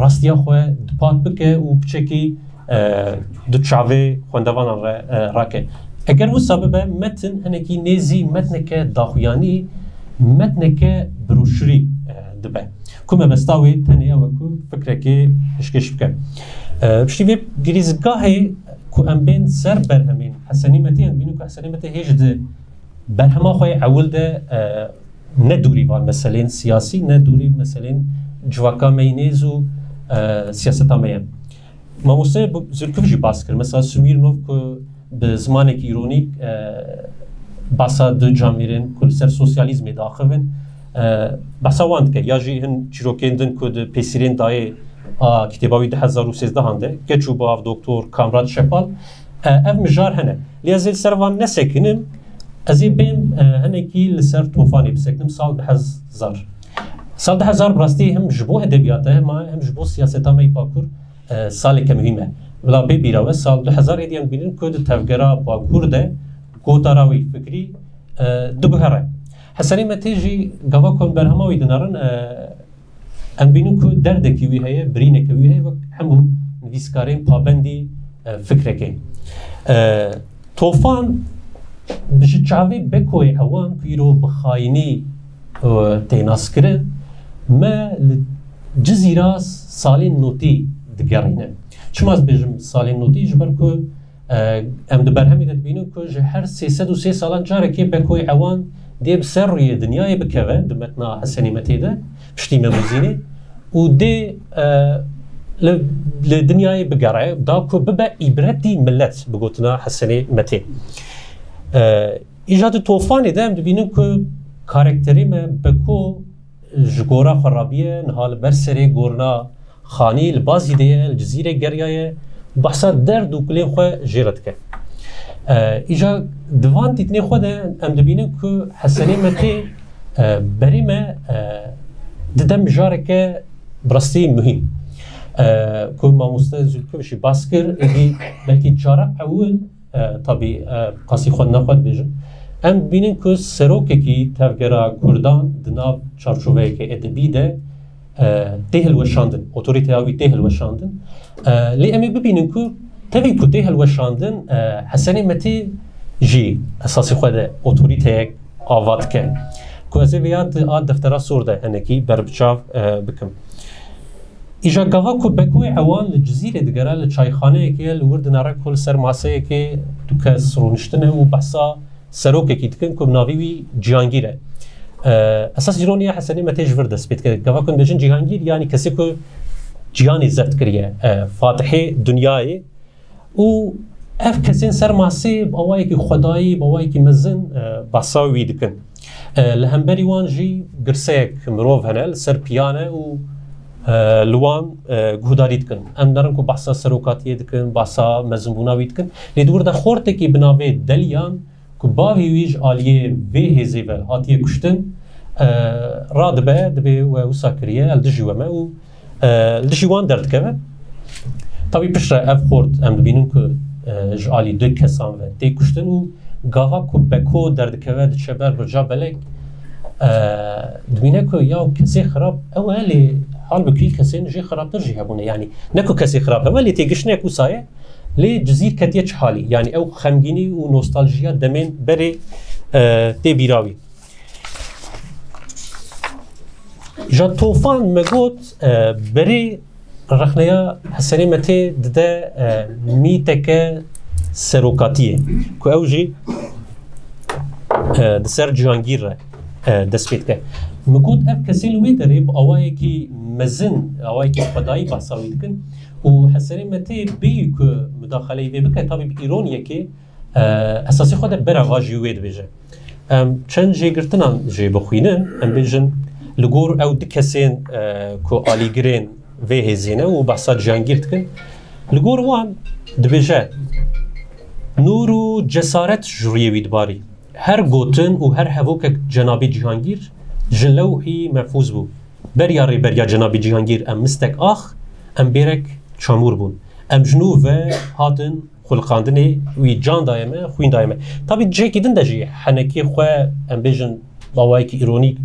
راستیا خواه دپات بکه و بچکی دو چاوه خوندوان راکه اگر و سببه متن هنکی نیزی متن که داخویانی متن که بروشری دبه کمه بستاوی تنیه و که فکره که اشکش بکن بشتیوی گریزگاهی که ام بین سر برهمین حسنی متی ام بینو که حسنی متی هیچ ده برهما خواه اول ده ندوری وان مسئلین سیاسی ندوری مسئلین جواکا مینیز و سیاستا میم ماموسته زرکوفجی باز کرد مثلا سمیرنوف که به زمان که ایرونیک باسا دو جامیرین کل سر سوسیالیزمی داخلن باسا واند که یا جی هن چیروکندن که ده پیسیرین دای کتاباوی 2013 هنده که چوب آف دکتر کامراد شپال اف مجار هنه لیازیل سروان نسکنم ازی بیم هنه کی لسر توفانی بسکنم سال 2000 سال 2000 براستی هم جبو ادبیاته ما هم جبو سیاستا می باکور سال که مهمه ولی ببیره سال 2000 ایدیان بینن که تفکر باکور ده گوتاراوی فکری دو بهره حسنی متیجی گوا کن برهماوی دنارن ام بینن که درد کیوی هیه برینه کیوی هیه و همو نویسکارین پابندی فکره که توفان بشه چاوی بکوی هوان که رو بخاینی تیناس کرد ما جزیره سالین نوتی دگرینه چما از بجم سالین نوتی جبر که ام دبر همی داد بینو که هر 303 سالان جاره که بکوی عوان دی بسر روی دنیای بکوه دمتنا حسنی متیده پشتی مموزینه و دی لدنیای بگره دا که ببا ایبرتی ملت بگوتنا حسنی متی ایجاد توفانی ده ام دبینو که کارکتری ما بکو جگورا خرابیه نهال برسری گورنا خانی لبازی دیه الجزیره گریایه بحثا درد و کلین خواه جیرد که ایجا دوان دیتنی خواه ده ام دبینه که حسنی متی بری ما ددم جاره که براستی مهم که ما مستزل بشی باس کر ایدی بلکی جاره اول طبی قاسی خود نخواد بیجن ام بینن که سروکه کی تفکر کردان دناب چارچوبه که ادبی ده تهل وشاندن اتوریته آوی تهل وشاندن لی امی ببینن که تفی که تهل وشاندن حسنی متی جی اساسی خود اتوریته آواد که که از ویاد آد دفترا سورده هنکی بربچاو بکم ایجا گاوا که بکوی عوان لجزیره دگره لچایخانه که لورد ناره کل سر ماسه که تو کس رونشتنه و بحثا سروکه کی دکن که ناوی جهانگیره اساس جرونی حسنی متیج وردس بیت که گاوا کن بجن جهانگیر یعنی کسی که جهانی زفت کریه فاتحه دنیای و اف کسین سر ماسه باوایی که خدایی باوایی که مزن باساوی دکن لهمبری وان جی گرسک مروف هنل سر پیانه و لوان گهداری دکن ام دارن کو بحثا سروکاتی دکن بحثا مزنبوناوی دکن لیدور دا خورده که بناوه دلیان کو باوی ویج آلیه وی هزی و هاتیه کشتن را دبه و وساکریه الدجی و ما و الدجی وان درد که طبی پشت اف خورد ام بینن که جالی دو کسان و تی کشتن و گاوا کو بکو درد که و دچبر برجا بلک دبینه که یا کسی خراب اولی حال بکی کسی نجی خراب درجی هبونه یعنی نکو کسی خراب اولی تی گشنه کو سایه لی جزیر کتیه چه حالی یعنی او خمگینی و نوستالژیا دمین بری تی بیراوی جا طوفان مگوت بری رخنیا حسنی متی دده میتک سروکاتیه که او جی دسر جهانگیر را دست پید که مگوت اف کسی لوی داره با آوایی که مزن آوایی که خدایی بحثاوی دکن و حسنی متی بیو که مداخله وی بکه طبی ایرونیه که اساسی خود براغاجی وید بیجه چند جی گرتنان جی بخوینن ام بیجن لگور او دکسین که آلی گرین وی هزینه و بحثا جهانگیر دکن لگور وان دبیجه نور و جسارت جوریه ویدباری هر گوتن و هر هفوک جنابی جهانگیر جلوهی محفوظ بو بریا جنابی جهانگیر ام مستک آخ ام بیرک چامور بون ام جنو و هاتن خلقاندنی وی جان دایمه خوین دایمه طبی جیکی دن دجی حنکی خواه ام بیجن باوایی که ایرونی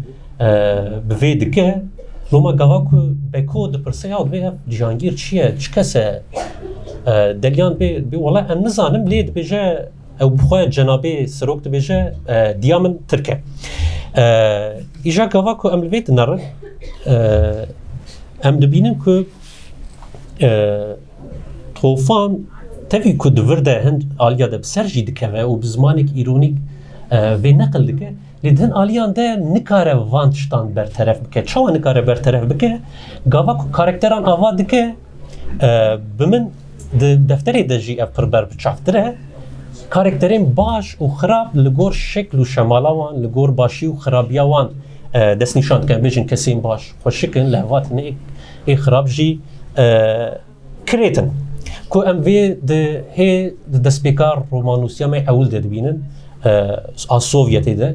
بوی دکه روما گاوا که بکو دپرسه یا دوی جهانگیر چیه چه کسه دلیان بی والله ام نزانم لید بیجه او بخواه جنابی سروک بیجه دیامن ترکه ایجا گاوا که ام لوید نره ام دبینن که طوفان تفی که دورده هند آلیا ده بسرجی دکه و بزمانک ایرونیک و نقل دکه لیدن آلیان ده نکاره وانتشتان برطرف بکه چاوا نکاره برطرف بکه گاوا که کارکتران آوا دکه بمن دفتری ده جی اف پربر بچافتره کارکترین باش و خراب لگور شکل و شمالاوان لگور باشی و خرابیاوان دست نشاند که بیشن کسیم باش خوش شکل لحوات نه ای خراب جی کریتن که ام وی ده هی دست بیکار رومانوسیا می اول ده بینن از سوویتی ده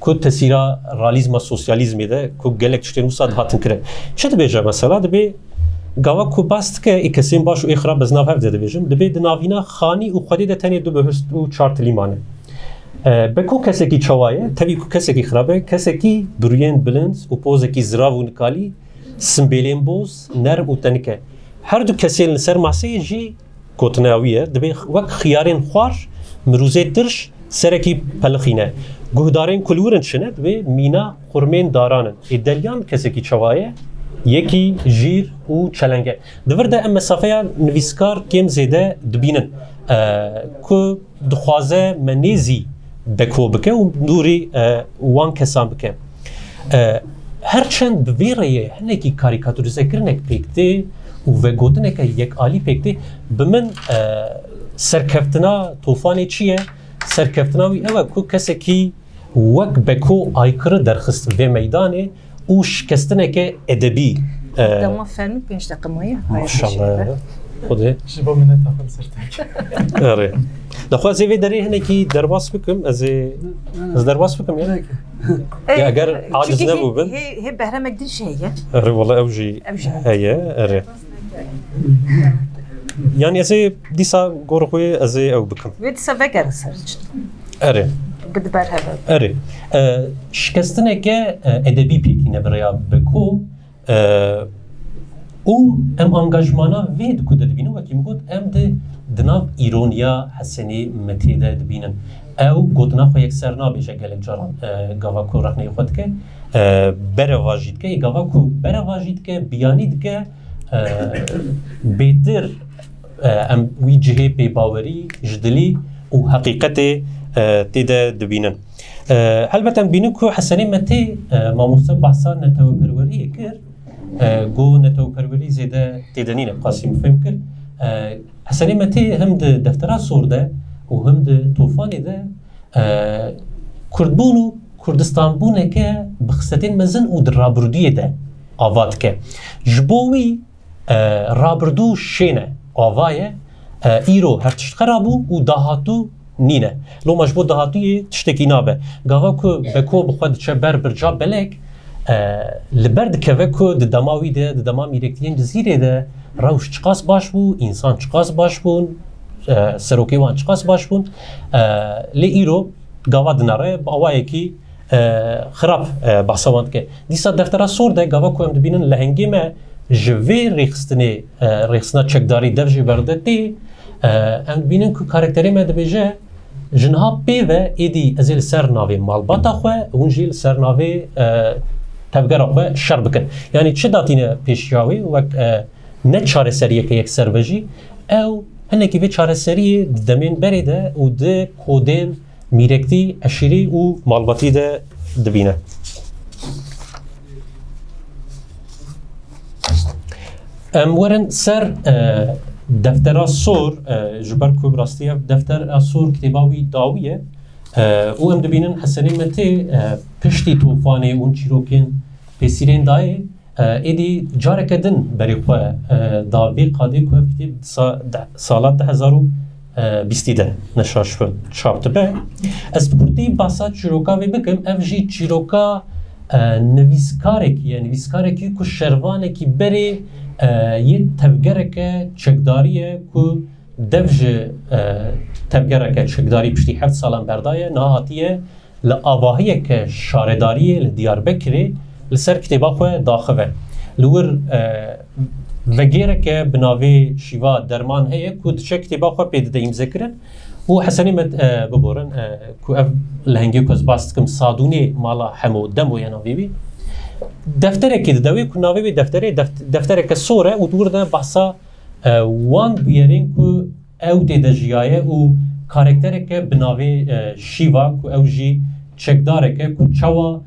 که تسیرا رالیزم سوسیالیزمی ده که گلک چطور وساد هاتن کرد چه دبیجه مثلا دبی گاوا که باست که ای کسیم باش و ای خراب بزناف هفته دبیجم دبی دناوینا خانی و خودی ده تنی دو بهست و چارت لیمانه بکو کسی کی چوایه تبی کو کسی کی خرابه کسی کی بروین بلند و پوزه کی زراو و نکالی سمبلین بوز نرم و تنکه هر دو کسی سر ماسه جی کوتناویه دبی وقت خیارین خوار مروزه درش سرکی پلخینه گهدارین کلورن شنه دبی مینا خورمین دارانن ایدلیان کسی کی چوایه یکی جیر و چلنگه دورده ام مسافه نویسکار کم زیده دبینن که دخوازه منیزی بکو بکه و دوری وان کسان بکه هرچند بویره هنگی کاریکاتوریزه کرنک پیکته و گوتنه که یک آلی پیکته بمن سرکفتنا طوفانی چیه؟ سرکفتناوی اوه که کسی که وک بکو آیکر درخست و میدانه و شکستنه که ادبی دما فیلم 5 دقیقه مایه ماشاءالله خوده جبا منت آخر سرتک آره دخواه زیوی داری هنه کی درباس بکم از درباس بکم یا اگر عاجز نبو بن هي بهرمك دي شيء آره والله اوجی هیه آره یعنی از دیسا گورخوی از او بکم ودي سافيكر سرچ آره بده برهبه آره شکستنه که ادبی پیکینه برای بکو او ام انگاجمانا وید کو دبینو و کیم گوت ام ده دناو ایرونیا حسنی متیده دبینن او گوتنا خو یک سرنا بشه گلک جاران گاوا کو رخنه خود که بره واجید که گاوا کو بره واجید که بیانید که بهتر ام وی جهه پی باوری جدلی و حقیقت تیده دبینن البته بینو که حسنی متی ما مصطفی بحثا نتو پروری کرد گو نتو پروری زیده تیدنینه قاسم فهم کرد حسنی متی هم ده دفترها سورده و هم ده طوفانی ده کردبون و کردستان بونه که بخستین مزن و در رابردوی ده آواد که جبوی رابردو شینه آوایه ایرو هر تشت خرابو و دهاتو نینه لو مجبور دهاتوی تشتکی نابه گاوا که بکو بخواد چه برجا بلک لبرد که وکو د دماوی ده د دما میرکتین جزیره ده روش چقاس باش بو انسان چقاس باش بون سروکی وان چقاس باش بون لی ایرو گاوا دناره باوایی کی خراب بحثاند که دیسا دفترها سورده گاوا کو ام دبینن لهنگی ما جوی ریخستنا چکداری دفجی برده تی ام دبینن که کارکتری ما دبیجه جنها پیوه ایدی ازیل سر ناوی مالباتا خواه اونجیل سر ناوی تفگر خواه شر بکن یعنی چه داتینه پیشیاوی و نه چاره سریه که یک سروژی او هنه که به چاره سریه دمین بریده و ده کودین میرکتی اشیری و مالباتی ده دبینه ورن سر دفتر سور جبر کو براستی دفتر سور کتابی داویه او ام دبینن حسنی مته پشتی طوفانی اون چیروکین پسیرین دای ایدی جاره کدن بری خو داوی قادی کو کتاب سالات 2020 ده نشاش فن چاپته به از بردی باسات چیروکا وی بکم اف جی چیروکا نویسکارکی کو شروانه کی بری یه تفگرک چکداریه که دفج تفگرک چکداری پشتی 7 سالان بردایه نهاتیه لآواهیه که شارداریه لدیار بکری لسر کتابا خواه داخوه لور وگیره که بناوی شیوا درمان هیه که چه کتابا خواه پیده امزه کرن و حسنی مد ببورن که اف لهنگی که از باست کم سادونی مالا همو دمو یا ناویوی دفتره که دوی که ناوی دفتره که سوره و دور ده بحثا وان بیارین که او دیده جیایه و کارکتره که بناوی شیوا که او جی چکداره که چوا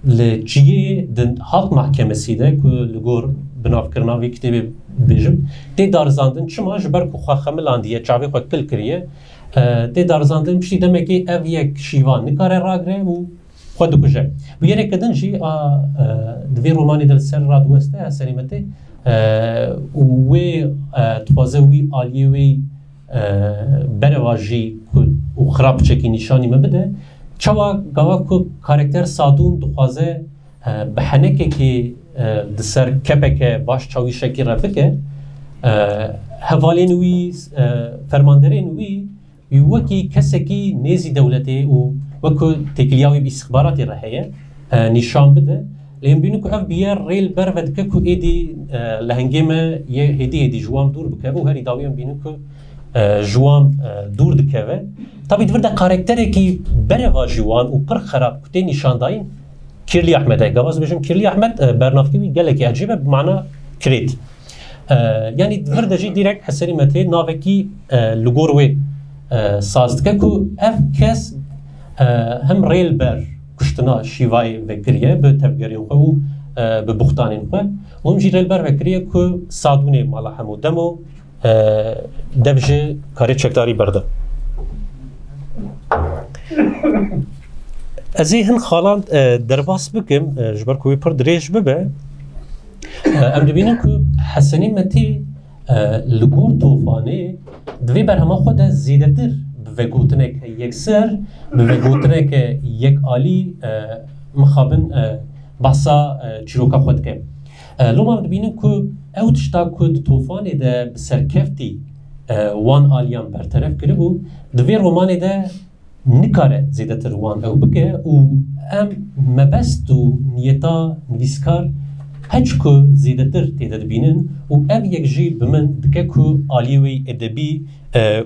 لجیه دن حق محکمه سیده که لگور بناو کرناوی کتیبی بیجم دی دارزاندن چما جبر که خواه خملاندیه چاوی خواه کل کریه دی دارزاندن پشتی دمه که او یک شیوان نکاره راگره و خود کجه و یه کدن جی دوی رومانی دل سر راد وسته سریمته و توازه وی آلیه وی برواجی و خراب چکی نشانی مبده چوا گاوا که کارکتر سادون دخوازه بحنکه که دسر کپه که باش چاوی شکی رفکه حوالین وی فرماندرین وی وکی کسی که نیزی دولتی و وکو تکلیاوی بی استخباراتی رهیه نشان بده لیم بینو که اف بیار ریل برود که ایدی لهنگیم یه هدی جوام دور بکه و هری داویم بینو که جوام دور دکه طبعا ورده کارکتره که بروا جوان و پر خراب کتی نشان داین کیرلی احمده گواز بجم کیرلی احمد برنافکی گله که عجیبه بمعنی کرید یعنی ورده جی دیرک حسری مته ناوکی لگوروی سازد که اف کس هم ریل بر کشتنا شیوای وکریه به تفگری خو و به بختانی خو و هم جی ریل بر وکریه که سادونه مالا همو دمو دبج کاری چکداری برده ازی هن خالان درباس بکم جبر کوی پر دریج ببه ام دبینم که حسنی متی لگور طوفانی دوی بر همه خود زیده در به گوتنه که یک سر به گوتنه که یک عالی مخابن بحثا چیروکا خود که لو ما ببینیم که او تشتا که طوفانی ده سرکفتی وان عالیان برطرف کرده بود دوی رومانی ده نکاره زیده تر وان او بکه و ام مبست و نیتا نویسکار هیچ که زیده تر تیده بینن و او یک جی بمن بکه که عالیوی ادبی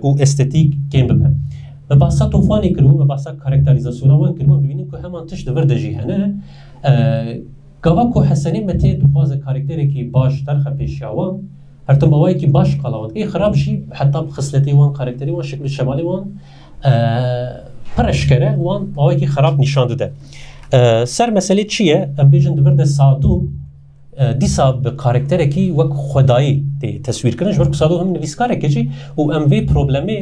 و استتیک کم ببه مباسا طوفانی کرو مباسا کارکتریزاسیون وان کرو ببینیم که همان تش دور دجی هنه گاوا که حسنی مته دخواز کارکتری که باش درخ پیشیاوان هرتم باوایی که باش قلاوان که خراب شی حتی خصلتی وان کارکتری وان شکل شمالی وان پرشکره وان باوایی که خراب نشان داده سر مسئله چیه؟ ام بیجن دور ده سادون دیسا به کاراکترکی وک خدایی تصویر کردن جبر کسادو هم نویسکاره کجی و ام وی پروبلمی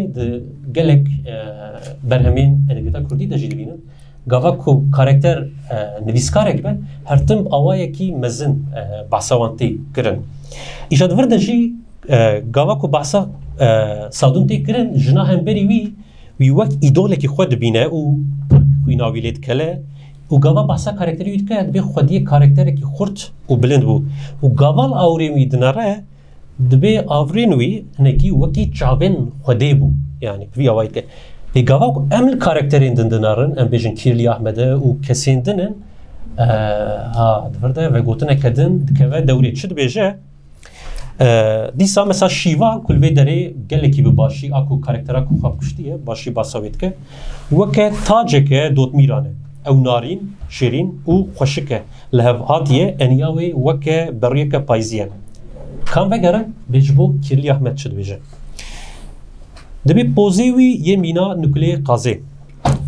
گلک برهمین ادبیات کردی دجی بینن گاوا کو کاراکتر نویسکاره که هر تم آوایی کی مزن بحثوانتی کردن ایجاد وردجی گاوا کو بحثا سادونتی کردن جنا هم بری وی وقت ایدوله کی خود بینه و خویناویلیت کله و گاوا بحثا کاراکتری وید که دبی خودی کاراکتری کی خورد و بلند بو و گاوال آوری وید نره دبی آورینوی نکی وکی چابن خودی بو یعنی وی آوید که به گاوا کو امل کاراکترین دندنارن ام بیشن کیرلی احمده و کسین دنن ها دفرده و گوتنه کدن دکوه دوری چه بیجه دیسا مثلا شیوا کل وی داره گله کی به باشی اکو کاراکترا کو خواب کشتیه باشی باساوید که وکه تاجه که دوت میرانه او نارین شیرین و خوشکه لهف هاتیه انیاوی وکه بریکه پایزیه کام وگرن بجبو کیرلی احمد شد بیجه دبی پوزیوی یه مینا نکلی قازه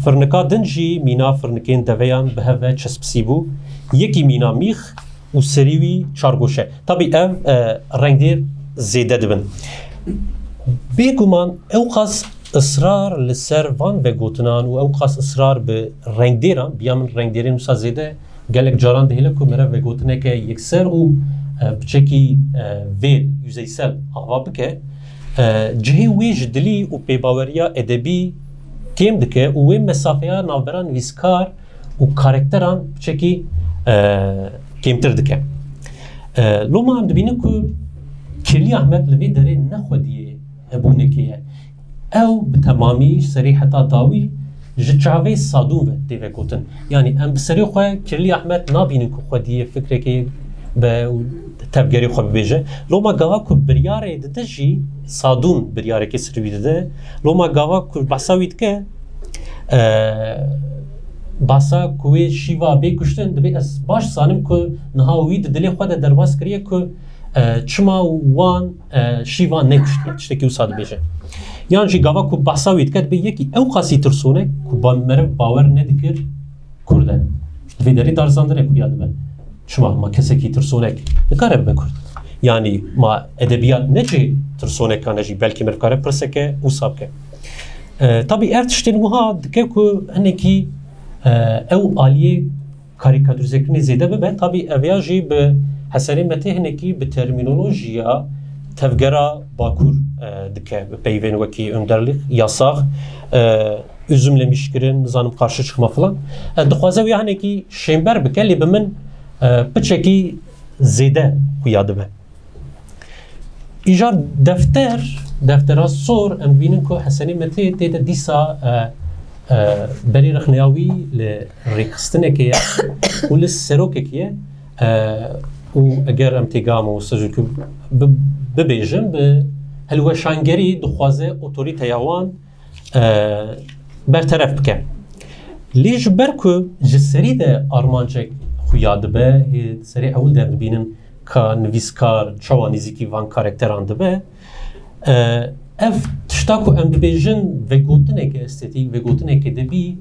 فرنکا دنجی مینا فرنکین دویان به هفه چسبسی بو یکی مینا میخ و سریوی چارگوشه طبی او رنگدیر زیده دبن بیگومان او قاس اصرار لسر وان به گوتنان و او قاس اصرار به رنگدیران بیام رنگدیرین وسا زیده گلک جاران دهیله که مره به گوتنه که یک سر و بچکی ویل یوزیسل آوا بکه جهی ویج دلی و پیباوریا ادبی کم دکه و وی مسافه نابران ویسکار و کارکتران بچکی کمتر دکه لو ما هم دبینه که کلی احمد لوی داره نخودیه هبونه که او به تمامی صریحتا داوی جچاوی صادون و دیوه گوتن یعنی ام بسری خواه کلی احمد نابینن که خودیه فکره که به تبگری خواه ببیجه لو ما گاوا که بریاره دده جی صادون بریاره که سروی دده لو ما گاوا که بحثاوید که باسا کوی شیوا بی کشتن دبی از باش سانم که نهاوی دلی خود درواز کریه که چما وان شیوا نکشتی چتکی وساد بیشه یعنی جی گاوا کو باساوید کرد به یکی او خاصی ترسونه که با مره باور ندکر کرده دوی داری دارزاندره که یاد بند چما ما کسی کی ترسونه نکاره بکرد یعنی ما ادبیات نجی ترسونه کانه جی بلکه مرکاره پرسه که وساب که طبی ارتشتین وها دکه که هنکی او آلیه کاریکاتوریزه کنی زیده ببه طبی اویاجی به حسنی مته هنکی به ترمینولوژیا تفگرا باکور دکه پیوین وکی اندرلیق یاساق üzümle mişkirin zanım karşı çıkma falan dixwaze wî hinekî şêmber bike lê bi min piçekî zêde xuya dibe îjar deftera sor em bînin ku Hesenî Metê tê de dîsa berî rexneya wî li rêxistinekê ye û li serokekê ye û eger em têgam û sejikû bibêjin bi helweşangerî dixwaze otorîteya wan berteref bike. Lê ji ber ku ji serî de armancek xuya dibe, serî ewl de dibînin ka nivîskar çawa nêzîkî van karakteran dibe, ev tişta ku em dibêjin vegotinekê estetîk, vegotinekê de bî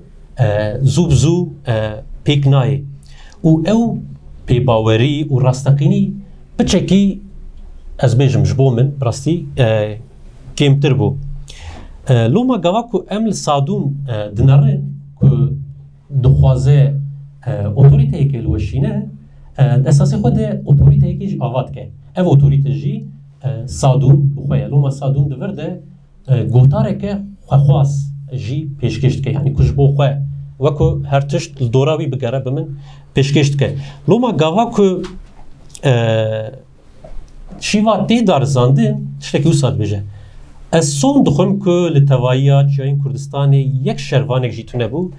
zû bi zû pêk nayê. û ew pêbawerî û rastaqînî piçekî ez bêjim ji bo min rastî kêmtir bû. Loma gava ku em li sadûn dinarin ku dixwaze otorîteyekê li weşîne esasê xwe de otorîteyekê jî ava dike. Ev otorîte jî sadûn bixwe ye. Loma sadûn divir de gotareke xwexwaz jî pêşkêş dike. Yani ku ji bo xwe weku her tişt li dora wî bigere bi min pêşkêş dike. Loma gava ku şîva tê darizandin tiştekî wisa dibêje. Ez son dixwim ku li tevayiya Çiyayên Kurdistanê yek şervanek jî tune bû,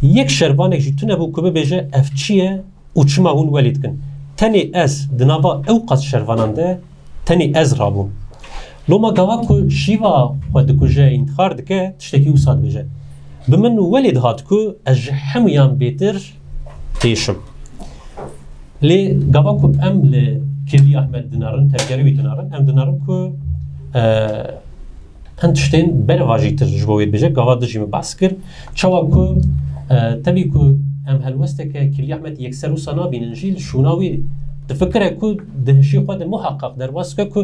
yek şervanek jî tune bû ku bibêje ev çi ye û çima hûn welî dikin. Tenê ez di nava ew qas şervanan de tenê ez rabûm. Loma gava ku şîva xwe dikuje intixar dike tiştekî wisa dibêje. Bi min welê dihat ku ez ji hemûyan bêtir têşim. Lê gava ku em li Kirli Ahmed dinarin, tevgerî wî dinarin, em dinarin ku hend tiştên bereva jî tir ji bo wê dibêje, gava dijî min behs kir. Çawa ku tevî ku em helwesteke Kirli Ahmed yekser wisa nabînin jî li şûna wî تفكر كو دهشي خود محقق در واسه كو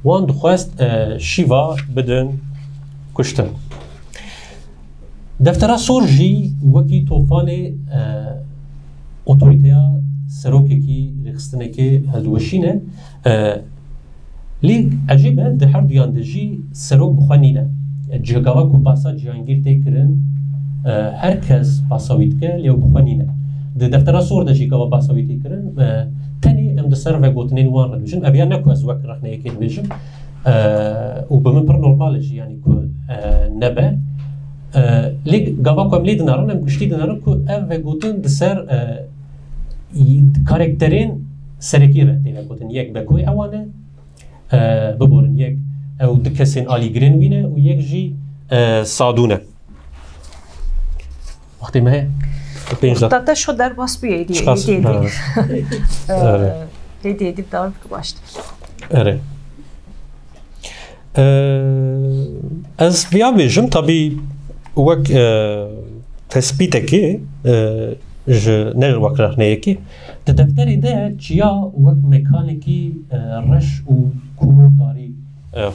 وان دخواست شیوا بدن کشتن. دفتر سورجی وکی طوفان اتوریتیا سروکی کی رخصتنه که هدوشینه لی عجیبه ده هر دویان دجی سروک بخوانینه جگاوا کو پاسا جهانگیر تکرن هر کس پاساویت که لیو بخوانینه ده دفتر سور دجی گاوا پاساویت تکرن تاني ام دسر و گوتنین وان ردوشن ابیان نکو از وقت رخنه یکی دوشن و بمن پر نورمالش یعنی کو نبه لیگ گاوا کو املی دنارن ام گشتی دنارن کو ام و گوتن دسر کاراکترین سرکی رهتی و گوتن یک بکوی اوانه ببورن یک او دکسین آلی گرین وینه و یک جی سادونه وقتی مه Hatta şu derbas bir yedi. Dedi daha bir başta. Evet. Az via vejim tabi vak tespite ki ne vak rahne ki de defteri de çiya vak mekaniki reş u kumutari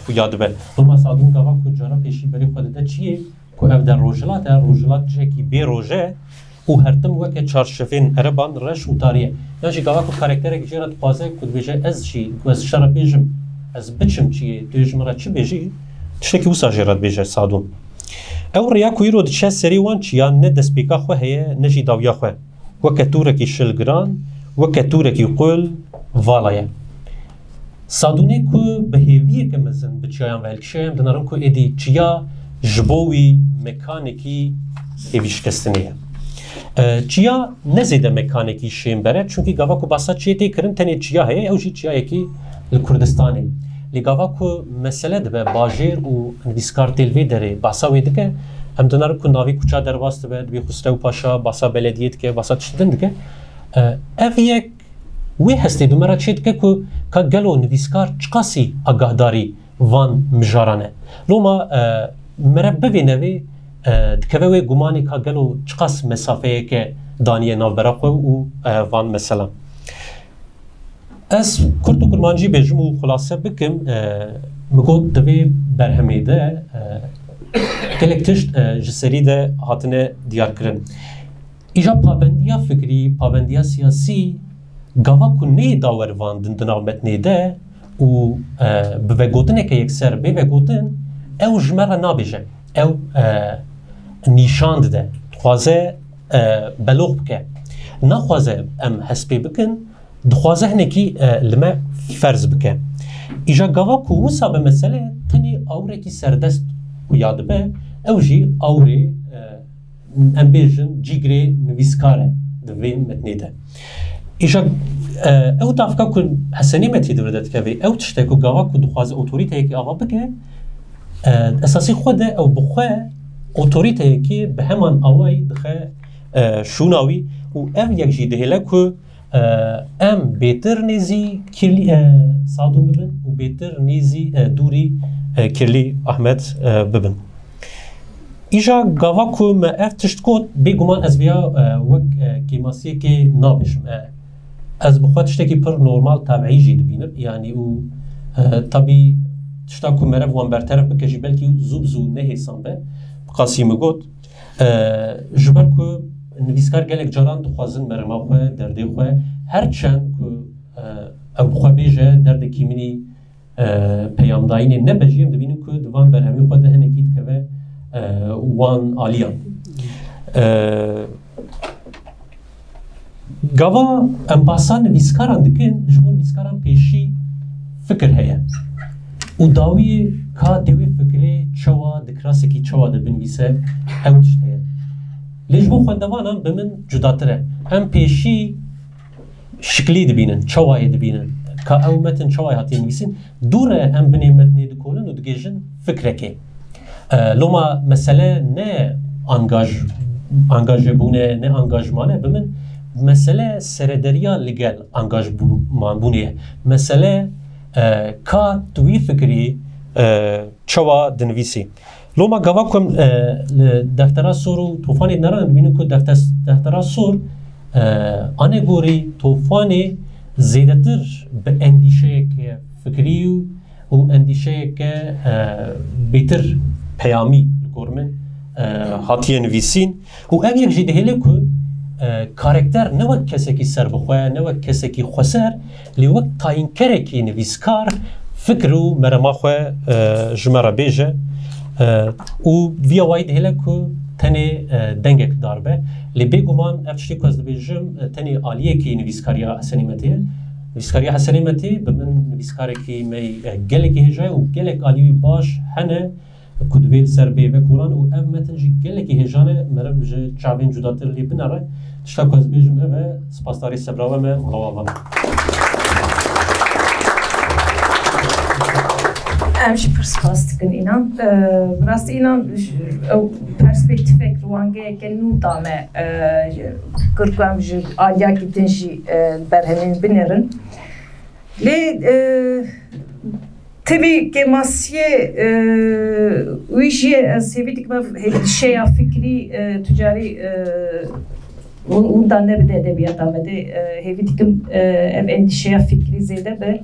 fuyad be. Ama sadun gava ku jara peşi beri xwede de çiye ku ev der rojlat jeki be roje و هرتم وقت چارشفین عربان رش و تاریه یعنی گاوا کو کاراکتره که جرات قازه کد بیجه از چی از شراب بیجم از بچم چیه تویش مرا چی بیجی تشکی وسا جرات بیجه سادون او ریا کوی رو دچه سری وان چیان نه دسپیکا خو هه نجی داویا خو وقت توره کی شلگران وقت توره کی قول والایه سادونه کو بهیویه که مزن بچیان ولکشم دنارم کو ادی چیا جبوی مکانیکی ایویش کستنیه چیا نزیده مکانیکی شیم بره چونکی گاوا کو باسا چیه تکرن تنی چیا هی او جی چیا یکی کردستانی لی گاوا کو مسئله ده باجیر و نویسکار تلوی داره باسا ویده که هم دنار کو ناوی کچا در واسط به بی خسرو پاشا باسا بلدیت که باسا تشتن ده که اف یک وی هستی دو مرا چید که که گلو نویسکار چقاسی آگاهداری وان مجارانه لوما مرا ببینوی دکوه وی گمانی که گلو چقاس مسافه که دانیه ناوبرا خو و وان مثلا از کرد و کرمانجی بیجم و خلاصه بکم مگود دوی برهمیده گلک تشت جسری ده هاتنه دیار کرن ایجا پابندیا فکری پابندیا سیاسی گاوا کو نی داور وان دناو متنی ده و به گوتنه که یک سر به گوتن او جمره نابیجه او نیشاند ده خوازه بلوغ بکه نخوازه ام حسبی بکن دخوازه هنکی لما فرض بکه ایجا گاوا کو وسا به مسئله تنی اوره کی سردست و یاد به او جی اوره ام بیجن جیگره نویسکاره دوین متنی ده ایجا او تافکا کن حسنی متی دوردت که او تشته که گاوا کو دخوازه اوتوریته که آوا بکه اساسی خوده او بخواه اوتوریته که به همان آوای دخه شوناوی و ام یک جی دهله که ام بیتر نیزی کرلی سادون ببن و بیتر نیزی دوری کرلی احمد ببن ایجا گاوا که ما افتشت کود بگمان از بیا وک کیماسیه که نابشم از بخواه تشته که پر نورمال طبعی جید بینم یعنی او طبی تشتا که مرف وان برطرف بکشی بلکی زوب زو نهیسان به قاسم گفت جبر که نویسکار گلک جاران دخوازن مرما خواه درده خواه هرچند که او بخواه بیجه درد کیمینی پیامداینی نبجیم دبینیم که دوان برهمی خواه ده هنکید که وان آلیان گاوا ام باسا نویسکاران دکن جبون نویسکاران پیشی فکر هیا و داوی که دوی فکری چوا دکراسی کی چوا دبنویسه او تشتیه لیش بو خوندوانم بمن جداتره هم پیشی شکلی دبینن چوای دبینن که او متن چوای هاتی نویسین دوره هم بنی متنی دکولن و دگیجن فکره که لوما مسئله نه انگاج بونه نه انگاجمانه بمن مسئله سردریا لگل انگاج بونه مسئله که توی فکری چوا دنویسی لوما گاوا کم دفترا سور و طوفانی نران بینیم که دفترا سور آنه گوری طوفانی زیادتر به اندیشه که فکری و اندیشه که بیتر پیامی گرمن هاتیه نویسین و اگر یک جده هلی که کارکتر نه وقت کسی که سر بخواه نه وقت کسی که خسر لی وقت تاین کره که نویسکار فکر و مرما خواه جمعه بیجه و ویا واید هلی که تنه دنگک دار به لی بگمان افشتی که از بیجم تنه آلیه که نویسکاریا حسنیمتیه نویسکاریا حسنیمتی به من نویسکاری که می گلک هجای و گلک آلیوی باش هنه کدویل سر بیوه کوران و اف متنجی گلکی هجانه مرا بجه چاوین جداتر لی بناره تشتا که از بیجم اوه سپاسداری سبراوه من مروابانه امشی پر سپاس دکن اینام راست اینام پرسپکتیفک روانگه که نو دامه کرکوام جو آلیا کی تنشی برهمین بنرن لی tabii ki masiye uyuşuyor sevidik mi şey fikri ticari ondan ne bir de edebiyat amede hevidikim ev endişe fikri zede be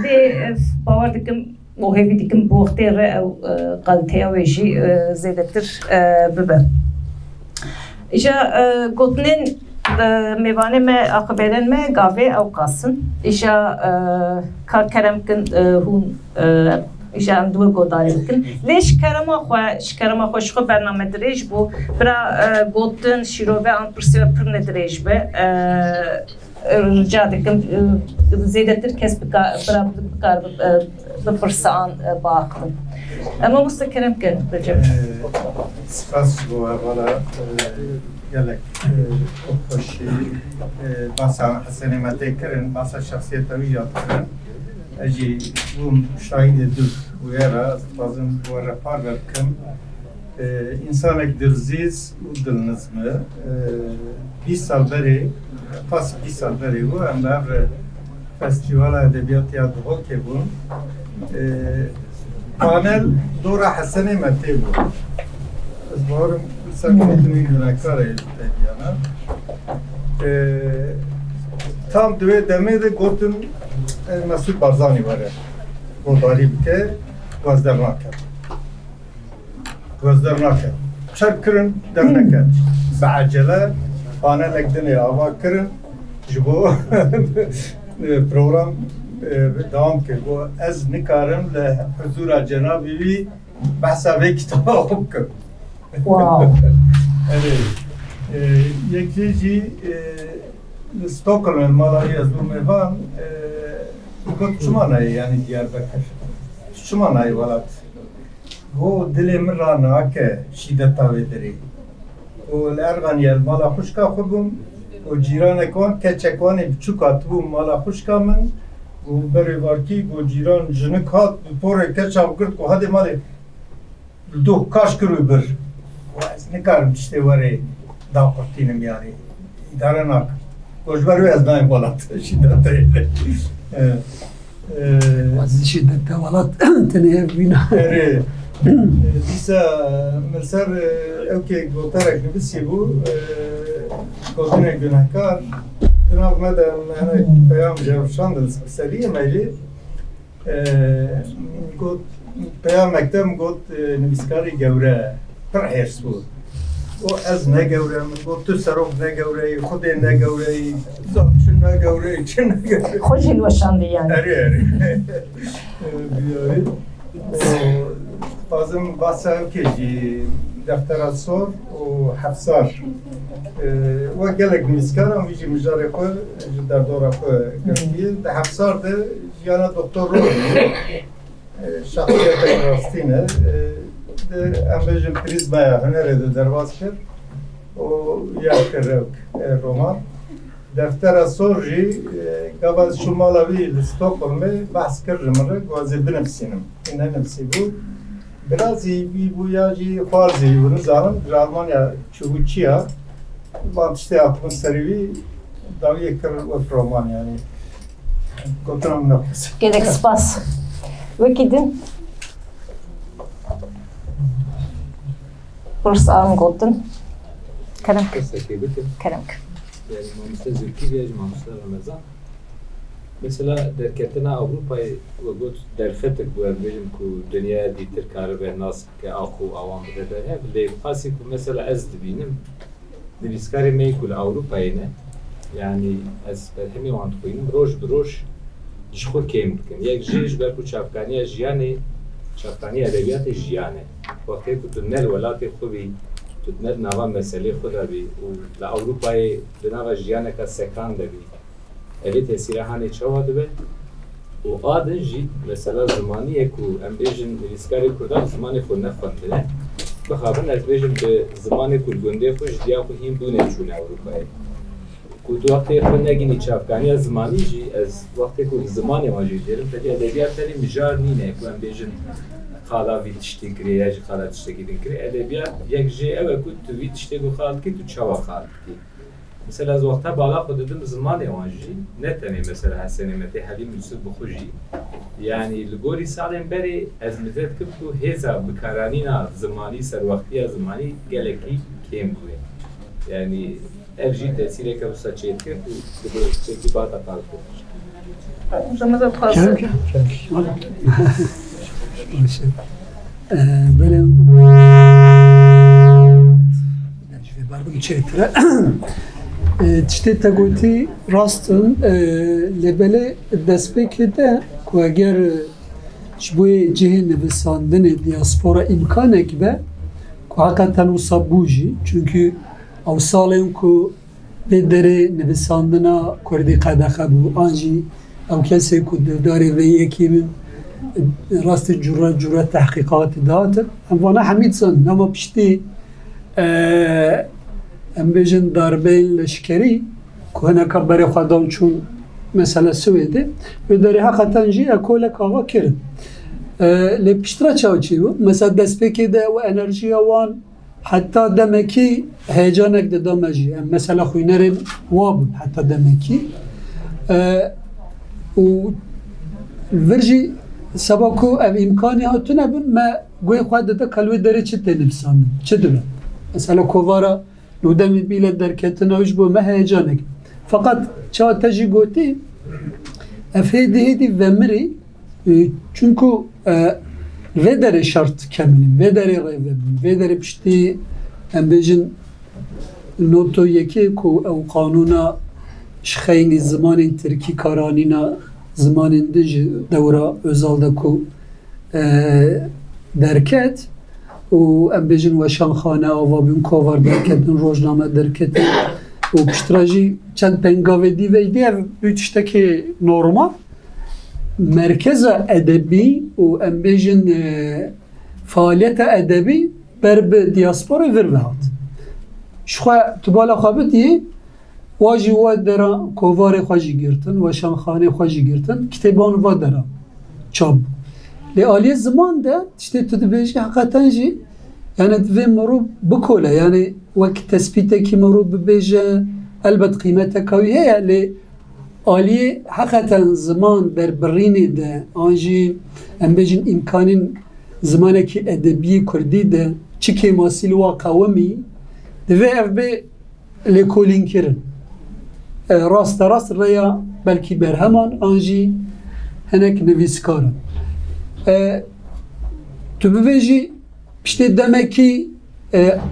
ve bavardikim o hevidikim bu ihtere kalteye ve ji zedetir bebe. İşte gotnin میوانه ما اخبارن ما گاوه او قاسن ایشا کار کرم کن هون ایشا هم دو گوداری بکن لیش کرما خوش خو برنامه دریج بو برا گوتن شیروه آن پرسی و پر ندریج به رجا دکم زیدتر کس برا بکار بپرسان باقن اما مستکرم کن رجب سپاس بو اولا gelek خوشی باسا حسنی متکرن باسا شخصیت ویجاد کردن اجی بوم شاهد دو ویرا بازم وره پار برکم انسان ek dilsiz و دلنزمه 20 سال بری پاس 20 سال بری و هم بر فستیوال ادبیات یادگو که بون پانل دور حسنی متی بود از بارم سرکمیتونی گناهکاره دیانا tam دوی دمه ده گفتم مسعود بارزانی باره گوداری بکه گوزدر نکرد چرک کرن در نکرد به عجله آنه لکدنی آوا کرن جبو پروگرام دوام کرد و از نکارم لحضور جنابی بی بحثا به کتاب خوب کرد واو یکی جی استوکلم مالایی از اون میوان گفت شما نایی یعنی دیاربکر شما نایی ولات و دل من را ناکه شیدت تاوی داری و لرغانی مالا خوشکا خوبم و جیران کن کچکوانی بچوکات بوم مالا خوشکا من و بری وارکی و جیران جنک هات پوره کچام کرد و هده مالی دو کاش کروی بر از نکارم چشته واره دا قرطینم یاری اداره ناکر گوشبروی از نایم ولات شیدت تایده از شیدت ولات تنه بینا دیسا مرسر اوکی گوترک نبیسی بو گوتنه گناهکار جناب مدام پیام جوشان دل سریع میلی گوت پیام مکتب گوت نویسکاری گوره پر حرس بود و از نگوره من گفت تو سرم نگوره خود نگوره چون نگوره خوشی لوشاندی یعنی اره بیایی بازم باسه که جی دفتر سور و حفصار و گلک نویسکارم ویجی مجاره خود در دوره خود گرفتیه ده حفصار ده جیانا دکتر رو شخصیت راستینه ام بیجم پریزمای هنره ده درواز کرد و یاد کرد رومان دفتر سور جی قبل شمالاوی لستوکلمه بحث کردم مره گوازی بنفسینم اینه نفسی بود برازی بی بویا جی خوارزی و نزارم در آلمانیا چوبوچیا بانتشتی آتمون سریوی داویه کرد و رومان یعنی گفتنم نفس گلک سپاس وکیدin Bursa Armgot'un Kerem. yani mamusta Zülki ve mamusta Ramazan. Mesela derketine Avrupa'yı ve bu derfetek bu evvelim ku dünya ditir karı ve nas ki aku avam beder hep de pasi ku mesela ez dibinim dibiskari meykul Avrupa'yı ne yani ez hemi want koyayım roj jxo kem dikin yek jiş ve ku çapkaniya jiyane çapkaniya edebiyat jiyane vakti ku tunel velati xubi tunel nava mesele xuda bi u la Avrupa'yı nava jiyane ka sekan debi evet tesiri hani çavadı ve o adın jî mesela zamanı ku em bêjin nivîskarê Kurdan zimanê xwe nexwendine bixabin ez bêjim bi zimanê Kurgundê xwe ji diya xwe hîn bûne çûne Ewropayê ku tu wextê xwe negînî çavkaniya zimanî jî ez wextê ku zimanê wan jî dêrim pekê edebiyatê mijar nîne ku em bêjin xala vî tiştî kiriye ji xala tiştekî din kiriye edebiyat yek jê ew e ku tu vî tiştê ku xal dikî tu çawa xal dikî mesela az vakta bağla xwe dedim zimanê wan jî ne tenê mesela Hesenê Metê Helîm Yusuf bixwe jî yani li gorî salên berê ez mizet dikim ku hêza bikaranîna zimanî serwextiya zimanî gelekî kêm bûye yani ev jî tesîreke wisa çê dike ku çêkî bata qal kir Ramazan xwazim böyle bardım çektire tiştê te gotî rastin lêbelê destpêkê de ku eger ji bo cihê nivîsandinê diaspora imkanek be ku heqeten wisa bû jî çünkü ew salên ku lê derê nivîsandina Kurdî qedexe bû an jî ew kesê ku dewdarê vê yekî min rastî cure tehqîqatê dihatin em vana hemî zanin ama piştî em bêjin darbeyên leşkerî ku hineka berê xwe dan çûn mesela Swêdê wê derê heqeten jî ekolek ava kirin lê piştira çawa çî bû mesela destpêkê de ew enerjiya wan heta demekî heyecanek dida me jî em mesela xwînerên wa bûn heta demekî û vir jî seba ku ev imkanî hatine bin me guhê xwe dide ka li wê derê çi tê nivîsandin çi dibe mesela kovara nûdemî bîle derketina ji bo me heyecanek fakat çawa te jî gotî ev hêdî vemirî çünkü vê derê şart kemînin vê derê rêvebin vê derê piştî em bêjin noto yekê ku ew qanûna ji xeynî zimanên Tirkî karanîna zimanên din ji dewra özal de ku derket û em bêjin weşanxane ava bûn kovar derketin rojname derketin û piştira jî çend pengavê dîvê dî ev bû tiştekî normal merkeza edebî û em bêjin faaliyeta edebî ber bi diasporê vir vehat ji xwe tu bala xwe bitî wa jî wa dera kovarê xwe jî girtin weşanxanê xwe jî girtin kitêban wa dera çap lê aliyê ziman de tiştê tu dibêjî heqeten jî yani divê mirov bikole yani wek tespîtekî mirov bibêje elbet qîmeteka wî heye lê aliyê heqeten ziman berbirînê de an jî em bêjin imkanên zimanekî edebî Kurdî de çi kêmasî li wa qewimî divê ev bê lêkolînkirin rasta rast rêya belkî berheman an jî hinek nivîskaran tu bibêjî piştê demekî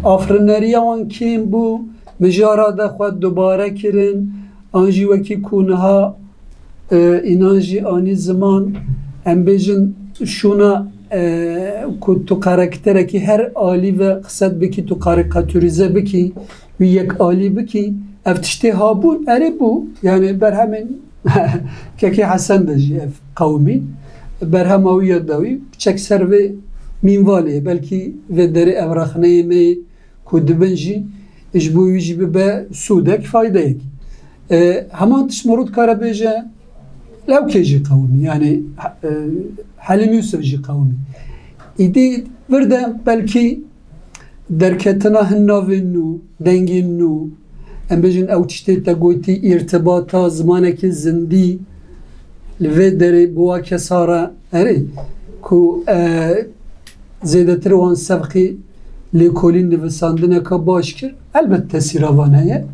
afrineriya wan kêm bû mijara de xwe dubare kirin an jî wekî ku niha înan jî anî ziman em bêjin şûna ku tu karakterekî her alî ve qised bikî tu karikatûrize bikî wî yek alî bikî ev tiştê habûn erê bû yani berhemên kekê Hesen de jî ev qewmî berhema wî ya dawî çek ser vê mînvalê belkî vê derê evraxneyê me ku dibin jî ji bo wî jî bibe sûdek faydayek heman tiş mirov dikare bêje lewkê jî qewmî yani Helîm Yusuf jî qewmî îdî vir de belkî derketina hin navên nû dengên nû em bêjin ew tiştê te gotî îrtibata zimanekî zindî li vê derê bi wa kesa re erê ku zêdetir wan sevqî lêkolîn nivîsandineka baş kir elbet tesîra wan heye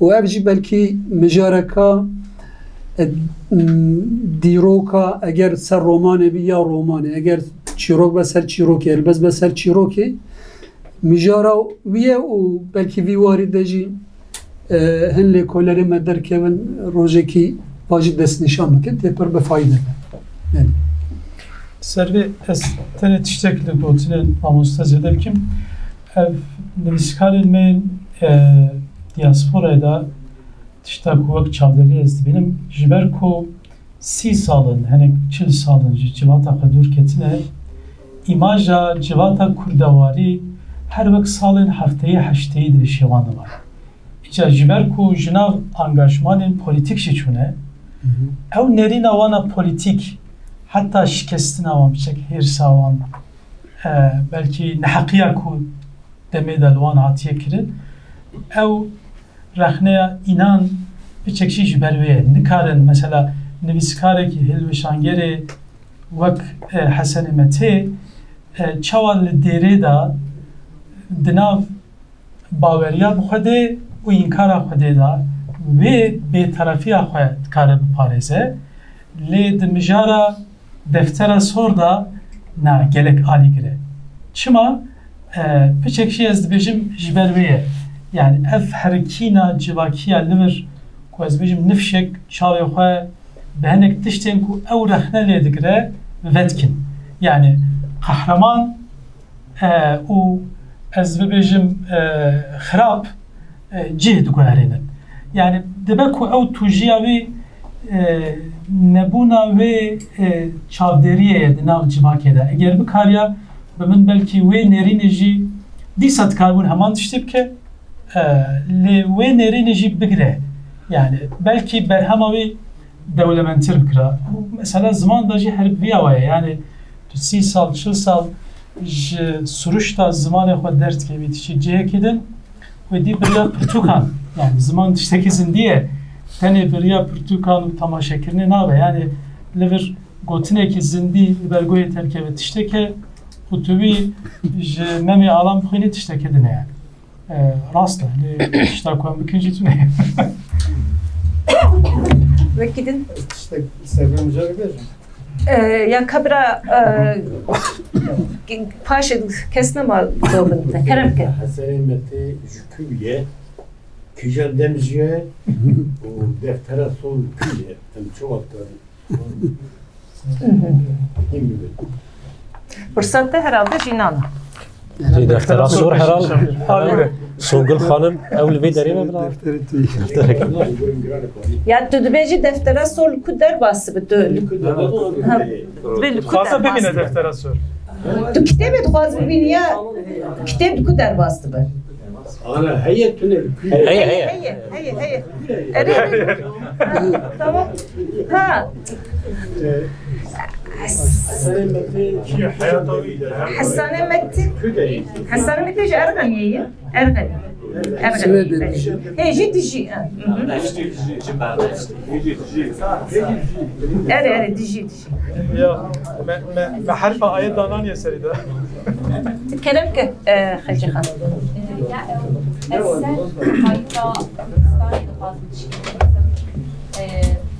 و اف جی بلکی مجارکا دیروکا اگر سر رومانه بی یا رومانه اگر چیروک بسر چیروکی البس بسر چیروکی مجارا ویه و بلکی وی وارده جی هن لیکولری مدر که من روزه کی باجی دست نشان بکن تیپر بفایده yani. Servi estene tiştekli gotinin amostazı ederken ev nivişkarın men diasporaya da tiştek kuvak çavderi ezdi benim jiber ko 30 salın hani 40 salın civata kadur ketine imaja civata kurdavari her vak salın haftayı haşteyi de şevanı var. İçer jiber ko jinav angajmanın politik şiçune ev nerin avana politik hatta şikestin avam çek her savan belki nehakiya ku demedel wan hatiye kirin ev rahnaya inan bir çek şey jiberve nikarin mesela nivîskarek hilweşangere wek Hesenê Metê çawa li dêrê da di nav baweriya bi Xwedê û înkara Xwedê da wê bêterafiya xwe dikare biparêze lê di mijara deftera sor da na gelek alî gire çima piçek şey ez dibêjim ji ber wê ye yani ev herkîna civakiya li vir ku ez bêjim nifşek çavê xwe bi hinek tiştên ku ew rexne lê digire vedkin yani kahraman û ez bibêjim xirab cih diguherînin yani dibe ku ew tûjiya wê nebûna wê çavderiyê ye di nav civakê de eger bikariya bi min belkî wê nêrînê jî dîsa dikarbûn heman tiştê bike lê wê nêrînê jî bigire yani belkî berhema wê dewlementir bikira mesela ziman da jî herbiya waye yani 30 sal 40 sal ji suruşta zimanê xwe derd kevî tişî cihekê din wê dî biriya pirtûkan yani ziman tiştekî zindiye tenê biriya pirtûkan û temaşekirinê nabe yani li vir gotinekî zindî li ber goyê terkeve tişteke û tu wî ji memê alan bixwînî tiştekê dine yani rast e lê tişta ku em bikin jî tune ye Vekilin İşte sevgimize gidelim. ya kabra paşa kesne mal doğrunda kerem ke Hesenê Metê ji Kûyê kîja demjiye û deftera sol Kûyê em çok fırsatta herhalde jinana Deftera sor herhal Songül Hanım ew li vê derê me bila ya tu dibêjî deftera sol ku derbası bi tu Fazla bimine deftera sor tu kitêbê dixwaz bibînî ya kitêb ku derbastı be Ana heye tune Kûyê heye tamam ha Hesenê Metê Hesenê Metê Kûyê Hesenê Metê ji Erganiye Ergani jî dijî dijî ya me harfa ayet danan ye seride kerem ke Hacı Hanım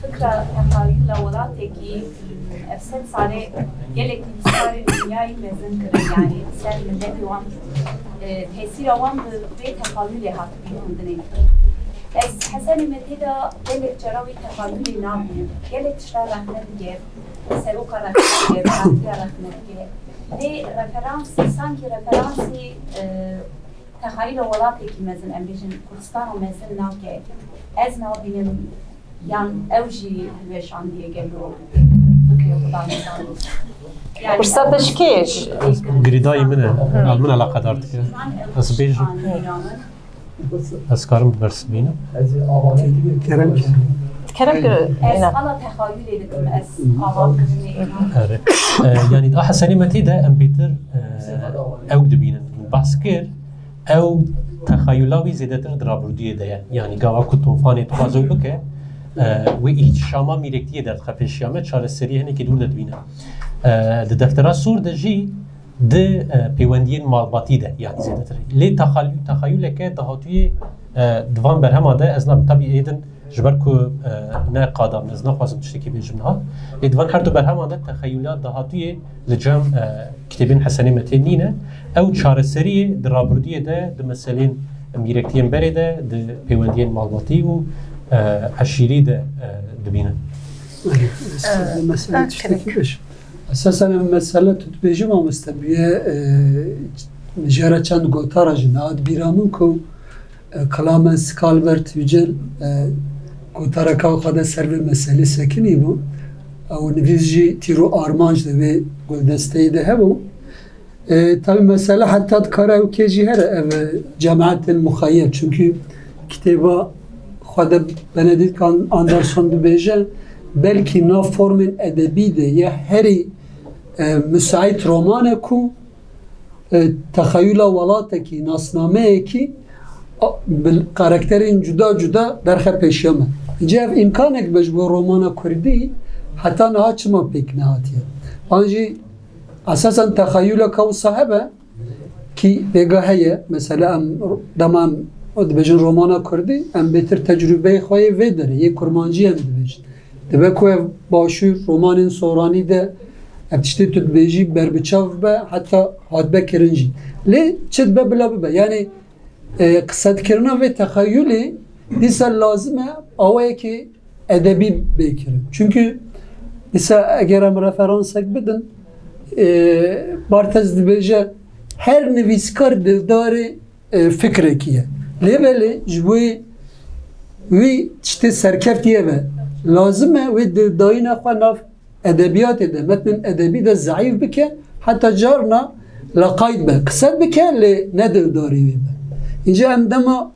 فكرة تخيل ولاتكي أفسد صاري جلك صاري دنياي مزن كره يعني سر من ذي وان تحسير وان بيت تخيل هات بيهندني از حسن متدا جلك جراوي تخيل نام جلك تشتغل رحمة دير سروق رحمة دير رحمة رحمة دير دي رفرانسي سانكي رفرانسي تخيل ولاتكي مزن أمبيجن كردستان ومزن ناكي از نابينم yani evji hilveşandiye geliyor. Fırsat şikeş. Giridayê min e min alaqedar dike ez bêjim ez karim bibersivînim Kerem ki Kerem ke Ez hala texayül edikim ez avam kızını. yani da Hesenê Metê de em bêtir ew dibînin behs kir ew texayula wî zêdetir di rabirdûyê de ye yani gava ku tofanê dixwaze bike wê îhtişama mîrektiyê derdixwe pêşiya me çareserî hinekî dûr de dibîne di deftera sor de jî di pêwendiyên malbatî de yani zêdetir lê texayûleke dahatûyê دوان برهما ده از نام طبی ایدن جبر کو نه قادم از نخواسم تشتکی بیجم ها دوان هر دو برهما ده تخیلات دهاتیه لجام کتابین حسنی متنینه او چهار سری درابردیه ده مسئلین میرکتیم بره ده پیوندین معلوماتی و عشیری ده دبینه. مسئله تشتکی بشه. اساسا مسئله تو بیجم هم استبیه جرا چند گوتارا جناد بیرامون کو کلام سکالبرت ویجل گوتارا که خدا سر به مسئله سکنی بود او نویزجی تیرو آرمانج ده و گلدسته ده هبو tabi mesela hatta kara ki ciher cemaat muhayyel çünkü kitaba xwede Benedict Anderson dibêje belki nav formên edebî de ya herî müsait romane ku texeyûla welatekî nasnameyekî bil karakterên cuda cuda derxe pêşiya me. Înce ev imkanek be ji bo romana Kurdî heta niha çima pêk nehatiye. An jî esasen texeyûla ka wisa hebe ki vêga heye mesela em dema dibêjin romana Kurdî em bêtir tecrübeyê xwe yê vê derê yê kurmancî em dibêjin. Dibe ku ev başûr romanên soranî de ev tiştê tu dibêjî berbiçav be heta hatbe kirin jî. Lê çi dibe bila bibe yani qisedkirina vê texeyûlê dîsa lazim e awayekî edebî bêkirin. Çünkü dîsa eger em referansek bidin Barthes dibêje her nivîskar dildarê fikrekî ye. Lêbelê ji bo wî tiştê serkeftiye ve lazim e wê dildayîna xwe nav edebiyatê de metnin edebî de zayıf bike heta carna laqayt be qised bike lê ne dildarî wê be. Înce em dema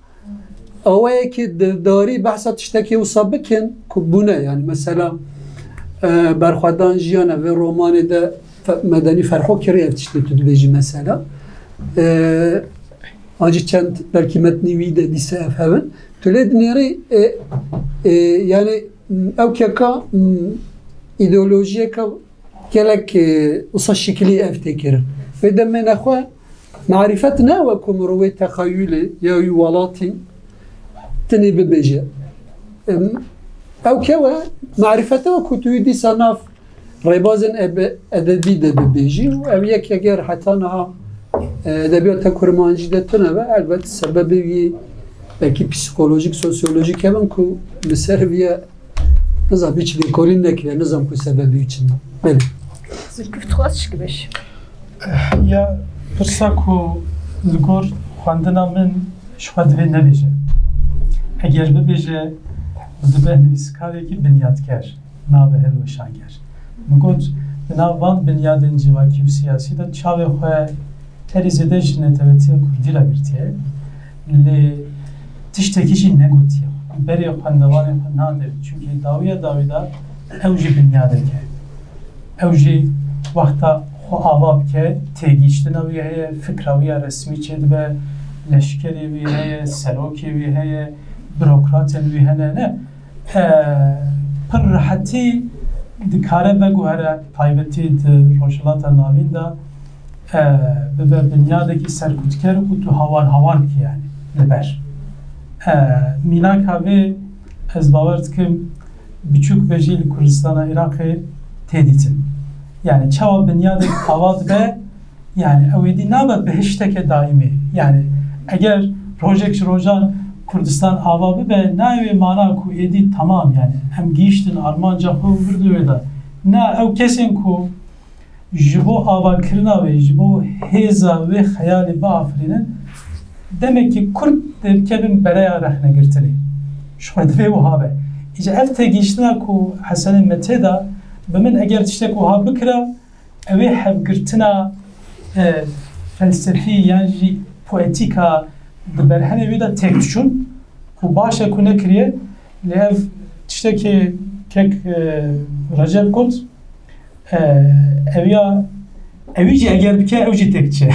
awayekî dildarî behsa tiştekî wisa bikin ku bûne yani mesela berxwedan jiyana vê romanê de medeni ferho kiriye tiştê tu dibêjî mesela acı çend belki metnî wî de dîse ev hevin tu lê dinêrî yani ew keka îdeolojiyeka gelek wisa şekilî ev tê kirin vê demê nexwe marîfet ne weku mirovê texeyûlê ya wî welatî tinê bibêje ew kewe marîfete weku tu wî dîsa nav rêbazên edebî de bibêjî û ev yek eger heta niha edebiyata kurmancî de tune ve elbet sebebê wî belki psikolojik, sosyolojik hebin ku li ser vî nizam hiç lêkolîn nekiriye nizam ku sebebî için. Belê. Zülküf dixwaz çi bibeş? Ya pirsa ku li gor xwendina min ji xwe divê nebêje. Eger bibêje dibe nivîskarekî binyadger nabe hilweşanger. Min got di nav van binyadên civakî û siyasî de çavê xwe herî zêde ji netewetiya Kurdî re girtiye. Lê tiştekî jî negotiye. Berê xwendevanê xwe nade çünkü dawiya dawî da ew jî binyadek e. Ew jî wexta xwe ava bike têgîştina wî heye, fikra wî ya resmî çêdibe, leşkerê wî heye, serokê wî heye, bürokratên wî hene ne pir rehetî dikare veguhere taybetî di rojhilata navîn da bibe binyadekî serkûtker û tu hawan bikî yani li ber. Mînaka vê ez bawer dikim biçûk ve jî li Kurdistana Iraqê tê dîtin. Yani çawa binyadek ava dibe yani ew êdî nabe bihişteke daîmî. Yani eger rojek ji rojan Kurdistan ava bibe nayê mana ku êdî tamam yani em gîştin armanca xwe vir wê de na ew kesên ku ji bo avakirina wê ji bo hêza wê xeyalê biafirînin demek ki Kurd dikevin bereya rexnegirtinê ji xwe divê wiha be. Îca ev têgîştina ku Hesenê me tê da bi min eger tiştek wiha bikira ew ê hevgirtina felsefî yan jî poetîka di berhenê wî de têk diçûn û baş e ku nekiriye lê ev tiştekî kek Recep got evî jî eger bike ew jî têk diçe.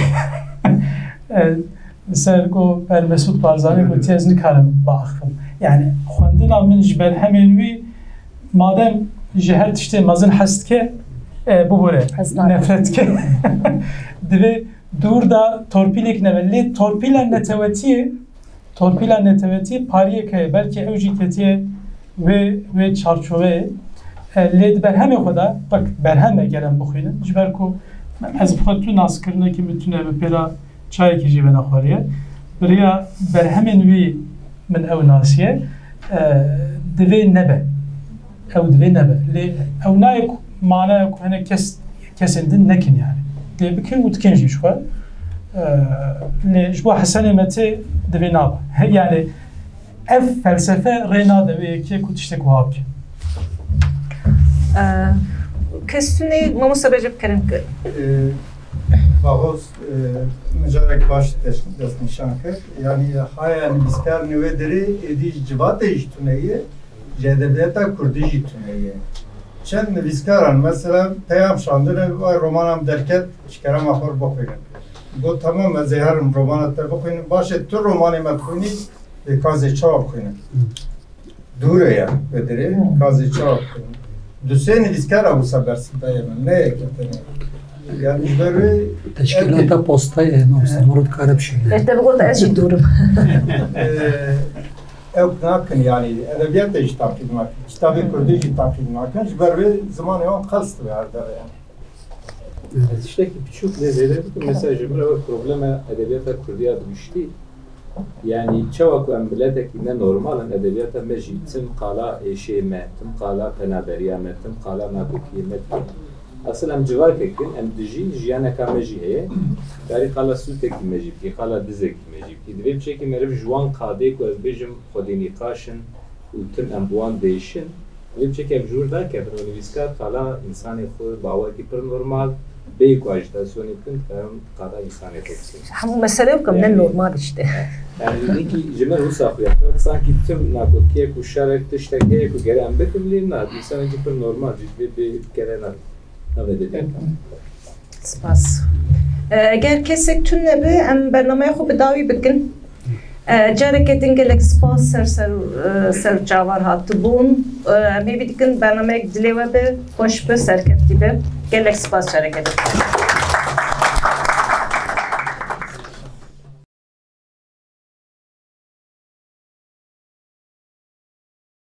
Ser ku Per Mesûd Barzanî gotiye ez nikarim biaxivim. Yani xwendina min ji berhemên wî madem ji her tiştê mezin hes dike bibûre nefret dike divê dûr da torpîlek nebe lê torpîla netewetiyê torpila neteveti pariye ke belki evciketiye ve çarçove led berheme khoda bak berheme gelen bu xuynin jiber ku ez bxatu naskirne ki mitune be pera çay ki jibena xwariye biriya berhemen wi min ew nasiye divê nebe ew divê nebe lê ew nayek mana ku hene kesên din nekin yani lê bikin û dikin jî ji xwe lê ji bo hesenê me tê divê naba yani ev felsefe rê nade wê yekê ku tiştek wiha bike کەسونی مامۆستا بێژە بکەن باغوز مجارek baş destnîşan kir yani haya nivîskar nûvê derê êdî ji civatê jî tuneye ji edebiyata Kurdî jî tuneye çend nivîskaran mesela peyam şandine vay romanam derket ji kerema xwe bixwînin got tamam ez ê herim romana te bixwînin başê tu romanê me bixwînî lê kazê çawa bixwînin dûr e ya vê derê kazê çawa bixwînin دوسه نویسکار او سبرسیده من نه کتنه yani böyle teşkilata postaya Marut Karabşehir. İşte bu da eski durum. Ev nakin yani edebiyat da işte takip etmek, kitabı Kürtçe işte takip etmek. Böyle zaman yok kalstı verdi yani. İşte ki küçük lezzetli mesela cümle ve probleme edebiyata Kürtçe'ye düştü. Yani çoğu embiletekinde normalen edebiyata meclisim kala eşeğime, tüm kala penaberiyamet, tüm kala nabukiyemet. Asıl em civar tekin, em dijî jiyana ka mecliye, dari kala sulteki mecliki, kala dizeki mecliki. Divê biçekî meriv jwan kadê ku ez bêjim xwedê nîqaşin û tim em buwan değişin. Divê biçekî em jûr dakevin û nivîskar kala insanê xwe bawekî pir normal, bê ku ajitasyonê bikin, kala insanê xwe bikin. Hemû mesele yok ne normal işte. Yani ki jimer Rusa xwe sanki tim nakotiye ku şerek tiştekeye ku gere em bikim lê na dîsanekî pir normal jî bê gere سپاس اگر کسی تون نبه ام برنامه خو بداوی بکن جارکه دنگلک سپاس سر جوار هاتو بون می بیدکن برنامه دلیوه به خوش به سرکت gibi گلک سپاس جارکه